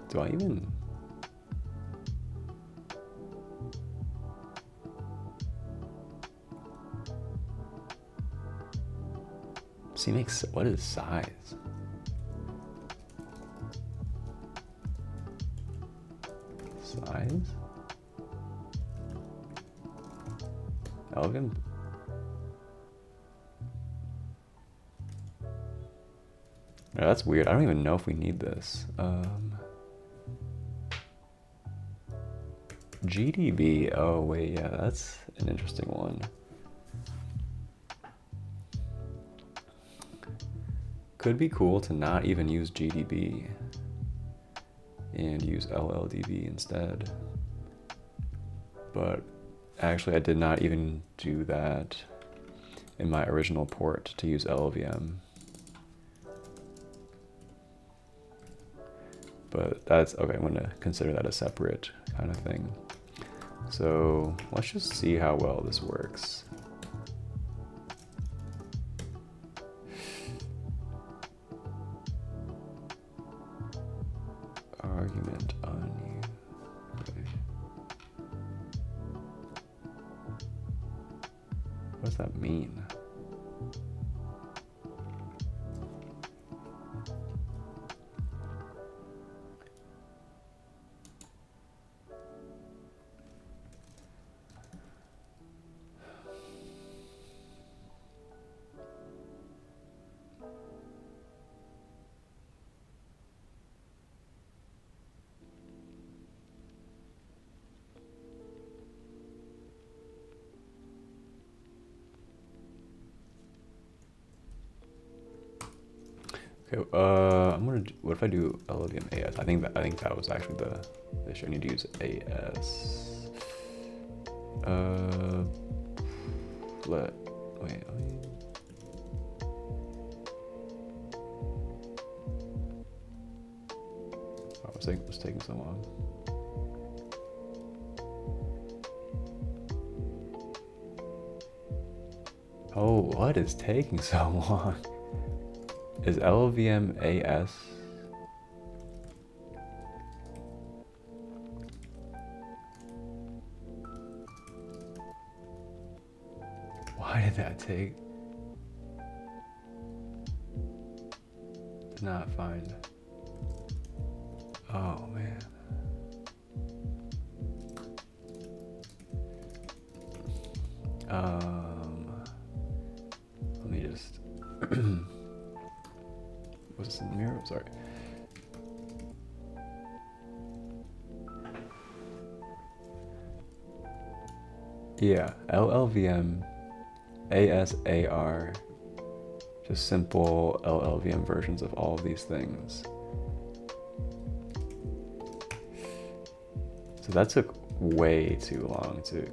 Do I even? CMake, what is size? Size? Elegant? No, that's weird. I don't even know if we need this. GDB. Oh wait, yeah, that's an interesting one. Could be cool to not even use GDB and use LLDB instead. But actually I did not even do that in my original port to use LLVM. But that's okay, I'm gonna consider that a separate kind of thing. So let's just see how well this works. Argument on you. Okay. What does that mean? Okay, I'm gonna do, what if I do LLVM AS? I think that was actually the issue. I need to use AS. Wait. Oh, what's taking so long? Oh, what is taking so long? Is LLVM AS? Why did that take? Did not find. Oh man. Let me just. Was this in the mirror? Sorry. Yeah, LLVM, ASAR, just simple LLVM versions of all of these things. So that took way too long to.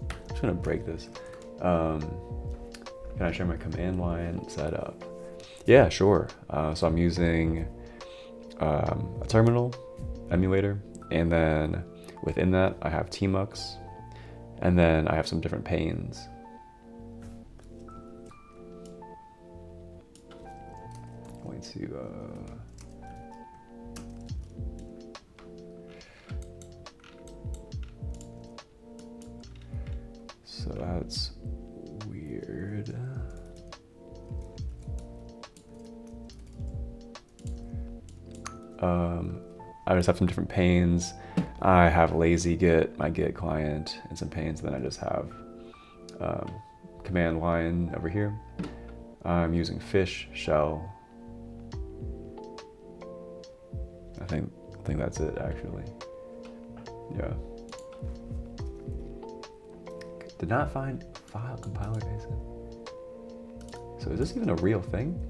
I'm just gonna break this. Can I share my command line setup? Yeah, sure. So I'm using a terminal emulator, and then within that I have tmux, and then I have some different panes. I'm going to so that's weird. I just have some different panes. I have lazy Git, my Git client, and some panes. Then I just have command line over here. I'm using fish shell. I think that's it actually. Yeah. Did not find file compiler data. So is this even a real thing?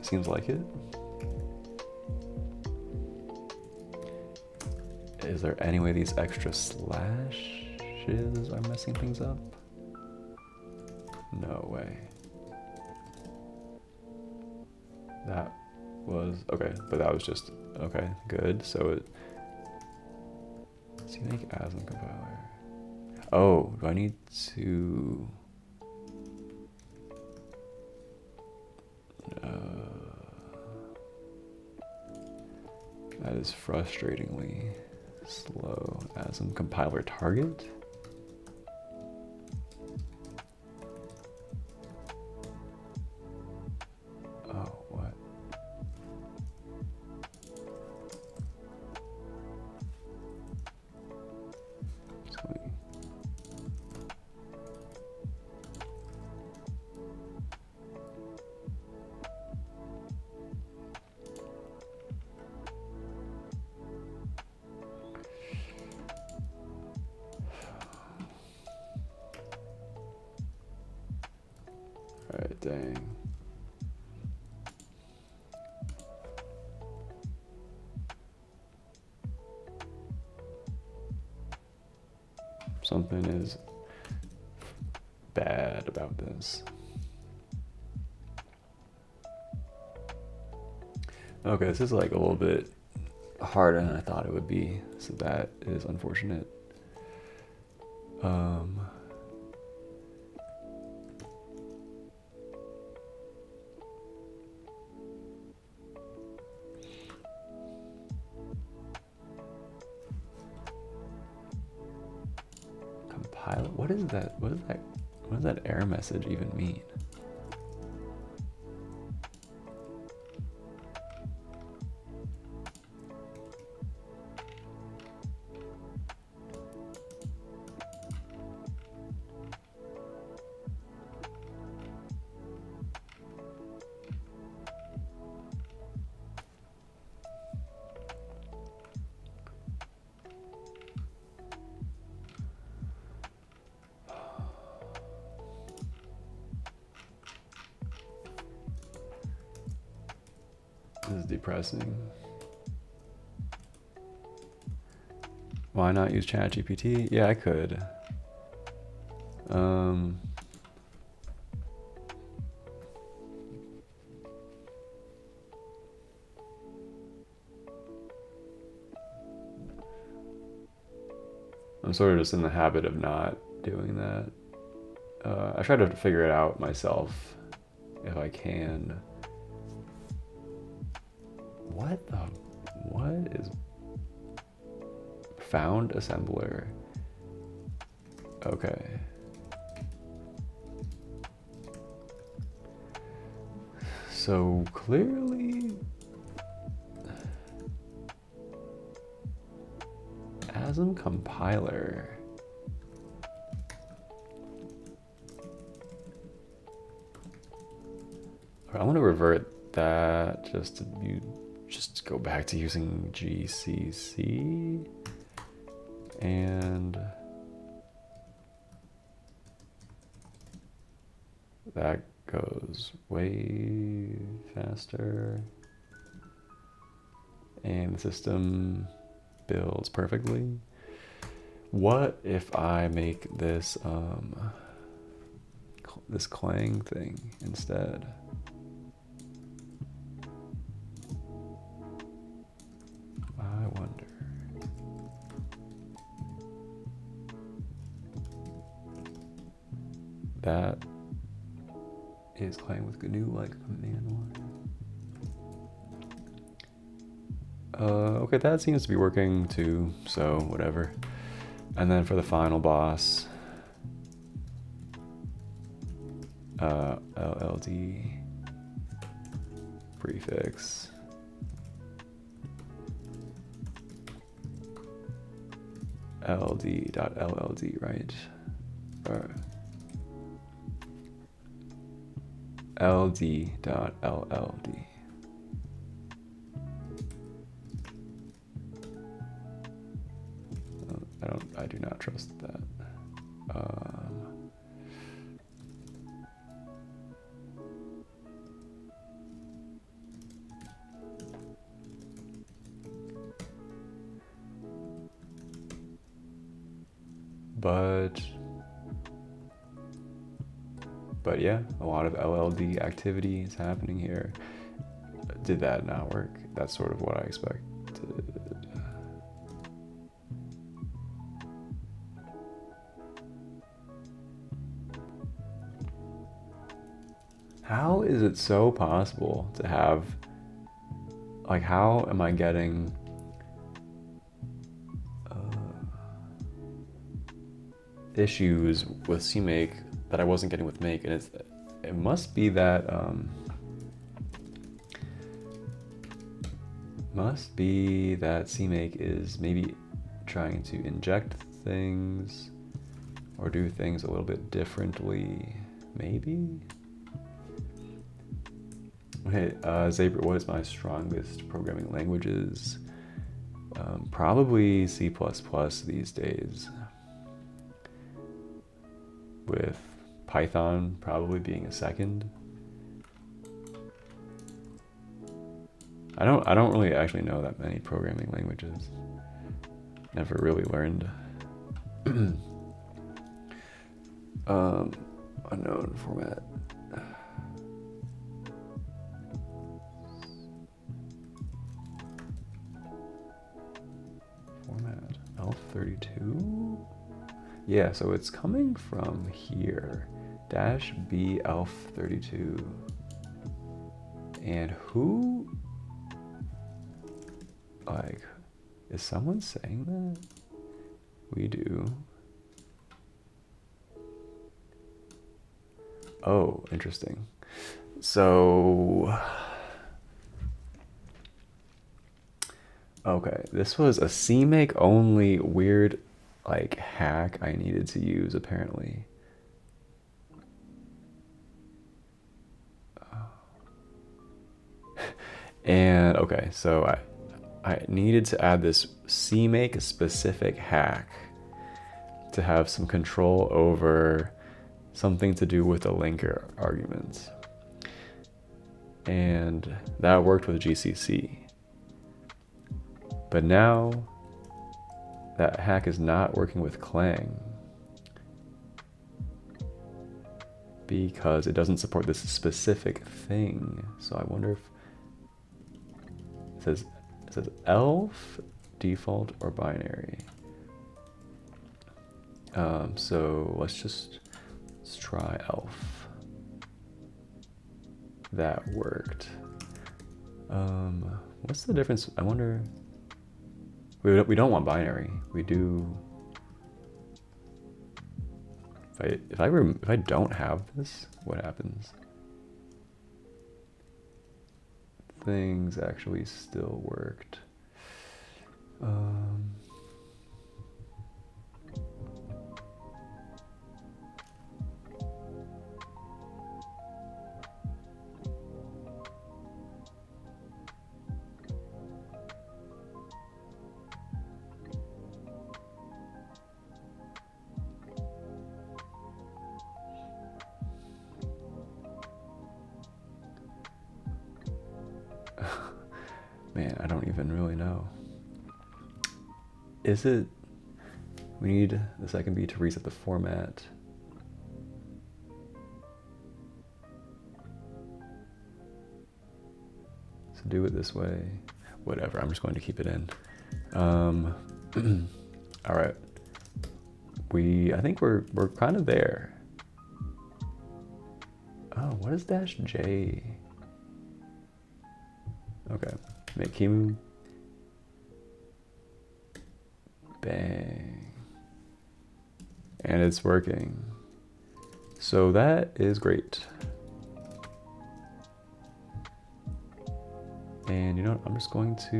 Seems like it. Is there any way these extra slashes are messing things up? No way. That was, okay, but that was just, okay, good. So it, CMake as a compiler. Oh, do I need to, That is frustratingly slow. Asm compiler target. Oh, what? Alright, dang. Something is bad about this. Okay, this is like a little bit harder than I thought it would be, so that is unfortunate. Compile. What is that? What does that error message even mean? This is depressing. Why not use ChatGPT? Yeah, I could. I'm sort of just in the habit of not doing that. I try to figure it out myself if I can. What is found assembler? Okay. So clearly, Asm compiler. I want to revert that just to go back to using GCC, and that goes way faster, and the system builds perfectly. What if I make this this Clang thing instead? I wonder. That is Clang with GNU like command line. Okay, that seems to be working too, so whatever. And then for the final boss, LLD prefix ld.lld, right? ld.lld. I do not trust that. But yeah, a lot of LLD activity is happening here. Did that not work? That's sort of what I expected. How is it so possible to have, like, how am I getting issues with CMake that I wasn't getting with Make, and it must be that CMake is maybe trying to inject things or do things a little bit differently, maybe. Okay, Zabra, what is my strongest programming languages? Probably C++ these days, with Python probably being a second. I don't really actually know that many programming languages. Never really learned. Unknown format. Format ELF32? Yeah, so it's coming from here. -B ELF32. And who, like, is someone saying that? We do. Oh, interesting. So, okay, this was a CMake only weird, like, hack I needed to use, apparently. And, okay, so I needed to add this CMake specific hack to have some control over something to do with the linker arguments. And that worked with GCC. But now that hack is not working with Clang because it doesn't support this specific thing. So I wonder if it says ELF, default, or binary. So let's try ELF. That worked. What's the difference? I wonder. We don't want binary. We do. If I don't have this, what happens? Things actually still worked. Man, I don't even really know. Is it, we need the second B to reset the format. So do it this way. Whatever, I'm just going to keep it in. All right. I think we're kind of there. Oh, what is -J? Okay. Make him bang. And it's working. So that is great. And you know what? I'm just going to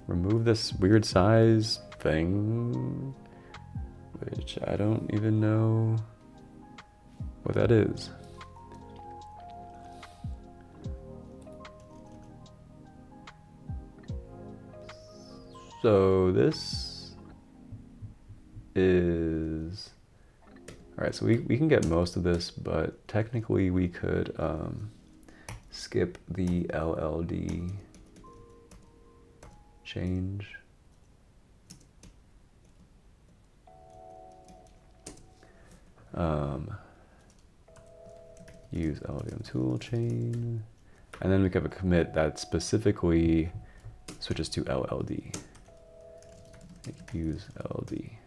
remove this weird size thing, which I don't even know what that is. So this is, all right, so we can get most of this, but technically we could skip the LLD change. Use LLVM toolchain, and then we can have a commit that specifically switches to LLD. Use LLD.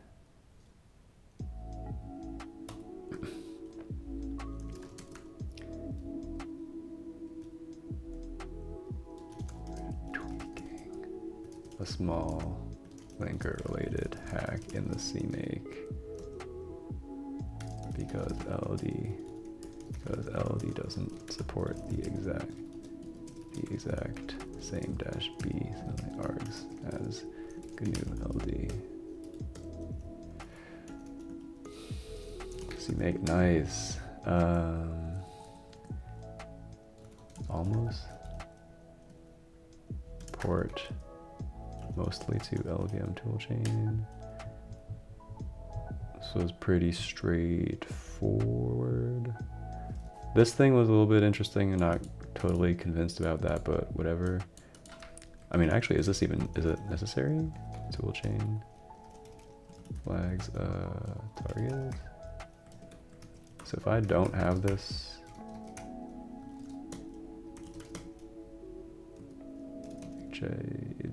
Tweaking a small linker related hack in the CMake because LLD doesn't support the exact same -b args as GNU LD. CMake, nice. Almost port mostly to LVM toolchain. This was pretty straightforward. This thing was a little bit interesting. I'm not totally convinced about that, but whatever. I mean, actually, is it necessary? Toolchain flags, target. So if I don't have this,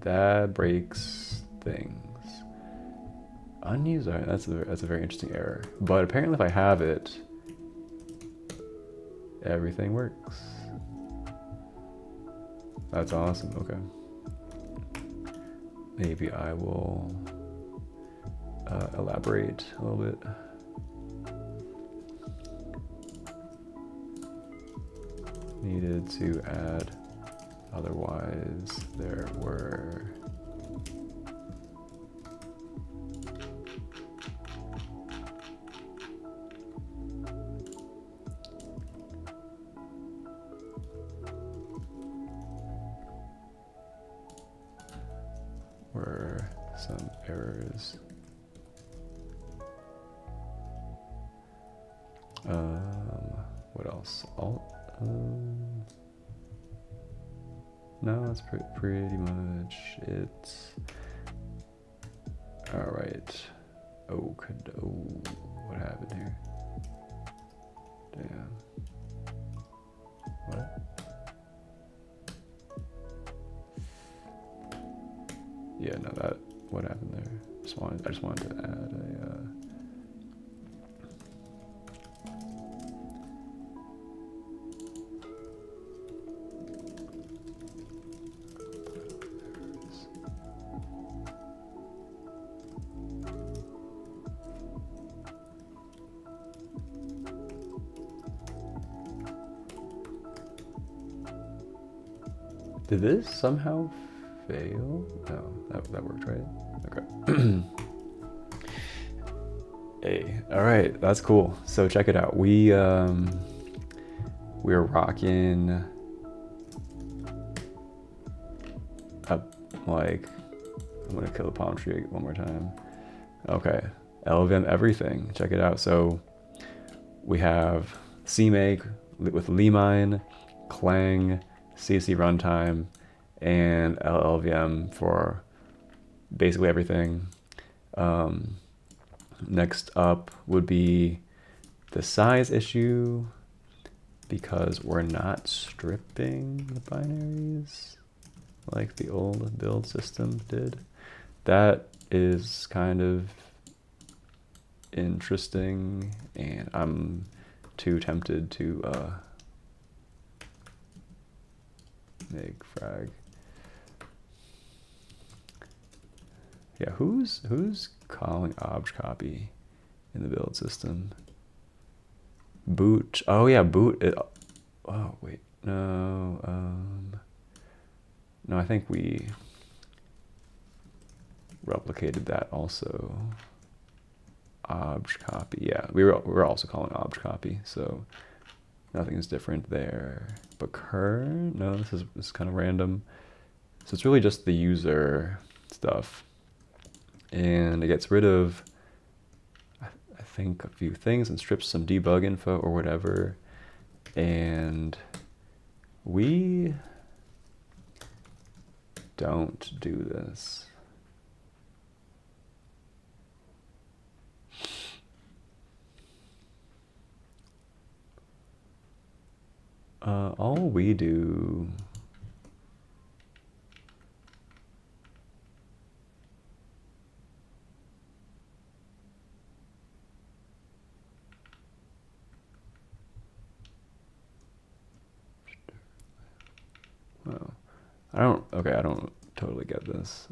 that breaks things. Unused, that's a very interesting error. But apparently if I have it, everything works. That's awesome, okay. Maybe I will elaborate a little bit. Needed to add, otherwise there were some errors. What else? No, that's pretty much it. All right. Oh, what happened here? Damn. What? Yeah, no, what happened there? I just wanted to add a. Did this somehow fail? No, that worked, right? Okay. Hey, all right, that's cool. So check it out. We're rocking up, like, I'm gonna kill the palm tree one more time. Okay, LVM everything. Check it out. So we have CMake with Limine, Clang, CC Runtime, and LLVM for basically everything. Next up would be the size issue, because we're not stripping the binaries like the old build system did. That is kind of interesting, and I'm too tempted to make frag. Yeah, who's calling obj copy in the build system? Boot. Oh yeah, boot. Oh wait, no. No, I think we replicated that also. Obj copy. Yeah, we're also calling obj copy, so nothing's different there. But kern, no, this is kind of random. So it's really just the user stuff, and it gets rid of, I think, a few things and strips some debug info or whatever. And we don't do this. All we do I don't totally get this.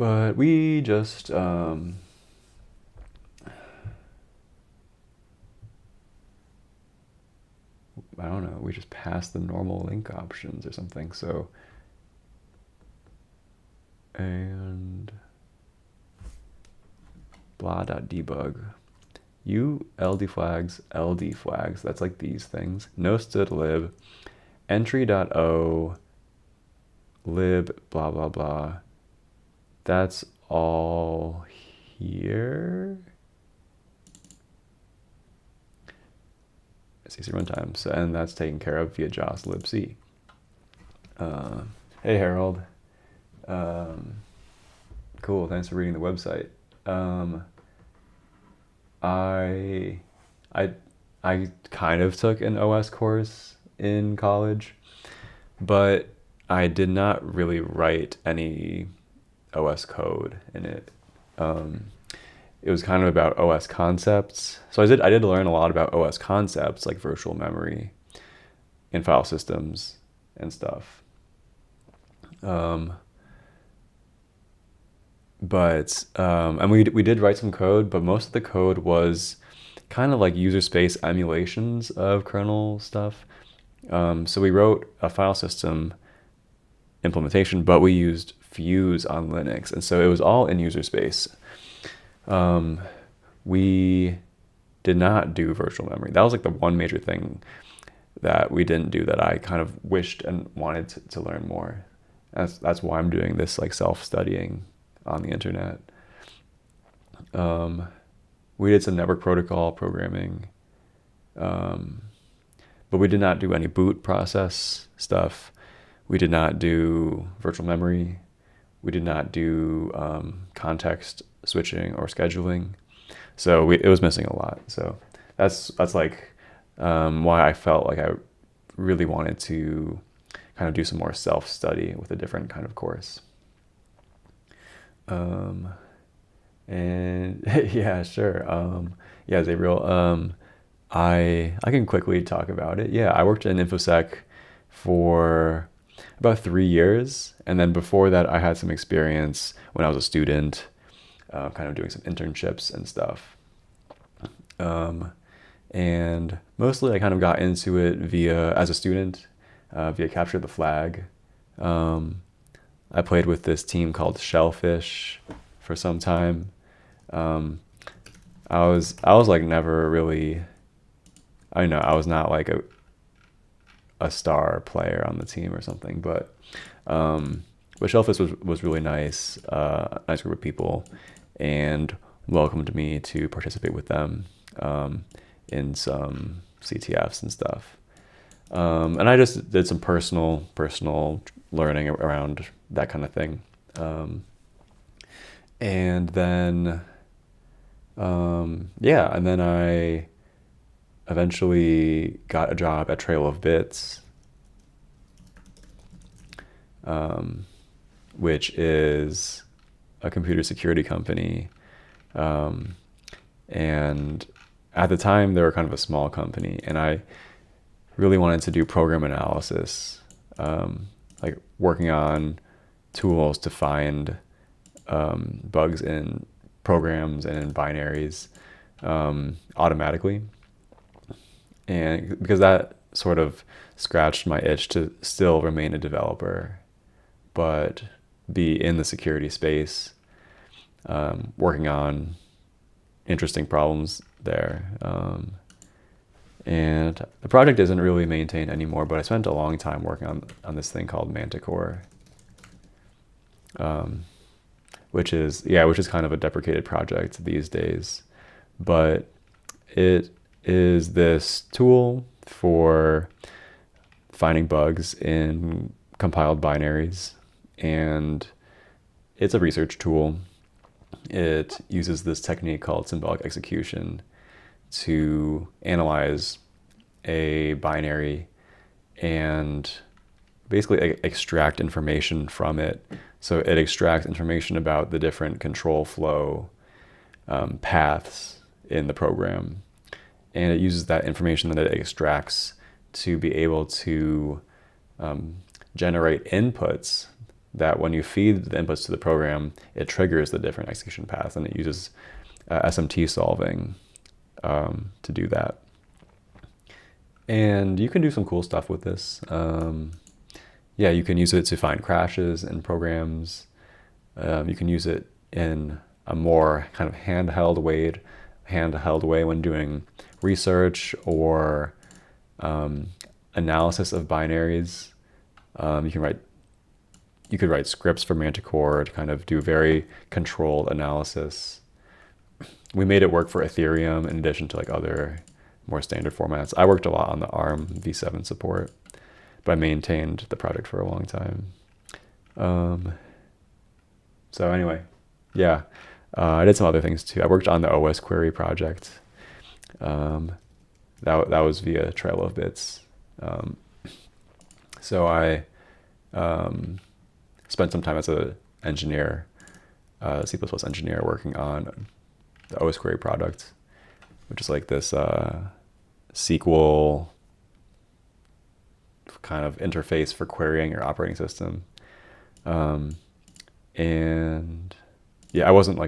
But we just, I don't know, we just passed the normal link options or something. So, and blah.debug. ld flags, that's like these things. No std lib, entry.o, lib, blah, blah, blah. That's all here. CC Runtime, so, and that's taken care of via JOS libc. Hey Harold, cool, thanks for reading the website. I kind of took an OS course in college, but I did not really write any OS code in it. It was kind of about OS concepts. So I did learn a lot about OS concepts like virtual memory and file systems and stuff. And we did write some code, but most of the code was kind of like user space emulations of kernel stuff. So we wrote a file system implementation, but we used Fuse on Linux, and so it was all in user space. We did not do virtual memory. That was like the one major thing that we didn't do that I kind of wished and wanted to learn more. That's why I'm doing this like self-studying on the internet. We did some network protocol programming, but we did not do any boot process stuff. We did not do virtual memory. We did not do context switching or scheduling. So it was missing a lot. So that's like why I felt like I really wanted to kind of do some more self-study with a different kind of course. And yeah, sure. Yeah, Zabriel, I can quickly talk about it. Yeah, I worked in infosec for about 3 years. And then before that, I had some experience when I was a student, kind of doing some internships and stuff. And mostly I kind of got into it as a student, via Capture the Flag. I played with this team called Shellfish for some time. I was like never really, I don't know, I was not like a star player on the team or something, but Shellfish was really nice, nice group of people, and welcomed me to participate with them in some CTFs and stuff. And I just did some personal learning around that kind of thing. And then, yeah, and then I eventually got a job at Trail of Bits, which is a computer security company. And at the time, they were kind of a small company, and I really wanted to do program analysis, like working on tools to find bugs in programs and in binaries automatically. And because that sort of scratched my itch to still remain a developer, but be in the security space, working on interesting problems there. And the project isn't really maintained anymore, but I spent a long time working on this thing called Manticore, which is kind of a deprecated project these days, but it is this tool for finding bugs in compiled binaries, and it's a research tool. It uses this technique called symbolic execution to analyze a binary and basically extract information from it. So it extracts information about the different control flow paths in the program, and it uses that information that it extracts to be able to generate inputs that when you feed the inputs to the program, it triggers the different execution paths, and it uses SMT solving to do that. And you can do some cool stuff with this. Yeah, you can use it to find crashes in programs. You can use it in a more kind of handheld way when doing research or analysis of binaries. You could write scripts for Manticore to kind of do very controlled analysis. We made it work for Ethereum in addition to like other more standard formats. I worked a lot on the ARM v7 support, but I maintained the project for a long time. So anyway, yeah, I did some other things too. I worked on the OS query project. That was via Trail of Bits. So I spent some time as an engineer, C++ engineer, working on the OS query product, which is like this SQL kind of interface for querying your operating system. And yeah, I wasn't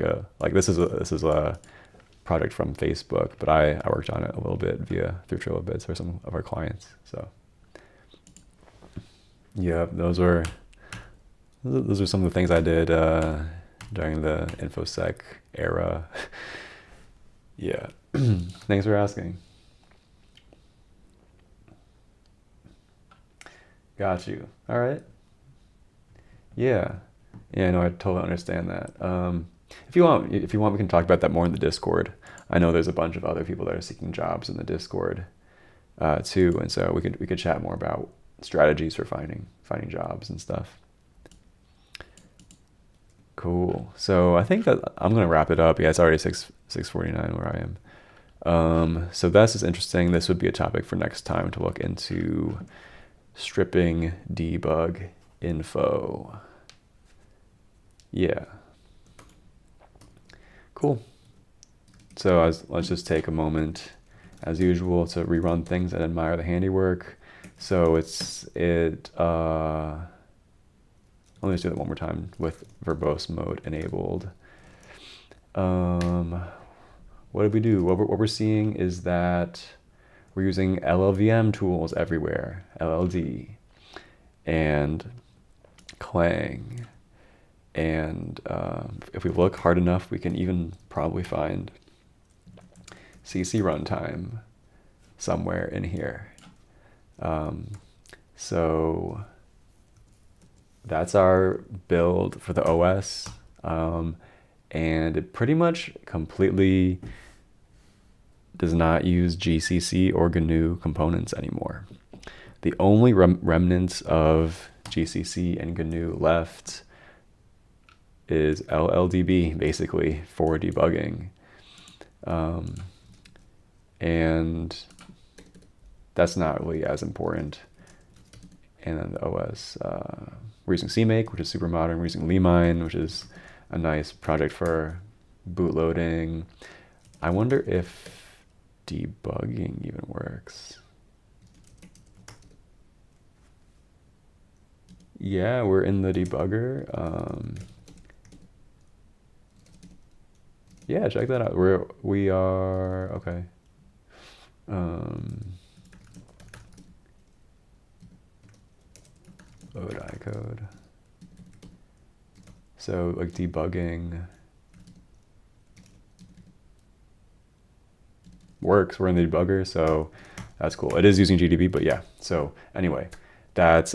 this is a project from Facebook, but I worked on it a little bit through Trail of Bits for some of our clients. So yeah, those are some of the things I did during the infosec era. Yeah. Thanks for asking. Got you. All right. Yeah. Yeah, no, I totally understand that. If you want, we can talk about that more in the Discord. I know there's a bunch of other people that are seeking jobs in the Discord too, and so we could chat more about strategies for finding jobs and stuff. Cool. So I think that I'm gonna wrap it up. Yeah, it's already 6:49 where I am. So this is interesting. This would be a topic for next time to look into stripping debug info. Yeah. Cool. So let's just take a moment, as usual, to rerun things and admire the handiwork. So let me just do that one more time with verbose mode enabled. What did we do? What we're seeing is that we're using LLVM tools everywhere, LLD, and Clang. And if we look hard enough, we can even probably find CC Runtime somewhere in here. So that's our build for the OS. And it pretty much completely does not use GCC or GNU components anymore. The only remnants of GCC and GNU left is LLDB, basically, for debugging. And that's not really as important. And then the OS, we're using CMake, which is super modern. We're using Limine, which is a nice project for bootloading. I wonder if debugging even works. Yeah, we're in the debugger. Yeah, check that out. We are okay. Load iCode. So like debugging works. We're in the debugger, so that's cool. It is using GDB, but yeah. So anyway, that's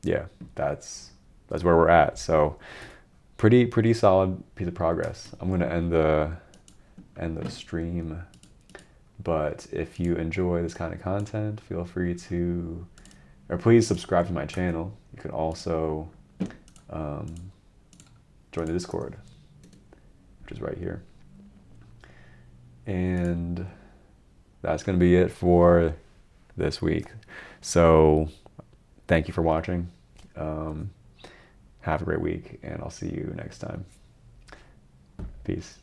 yeah, that's where we're at. So pretty solid piece of progress. I'm gonna end the stream, but if you enjoy this kind of content, feel free to, or please subscribe to my channel. You can also join the Discord, which is right here. And that's gonna be it for this week. So thank you for watching. Have a great week, and I'll see you next time. Peace.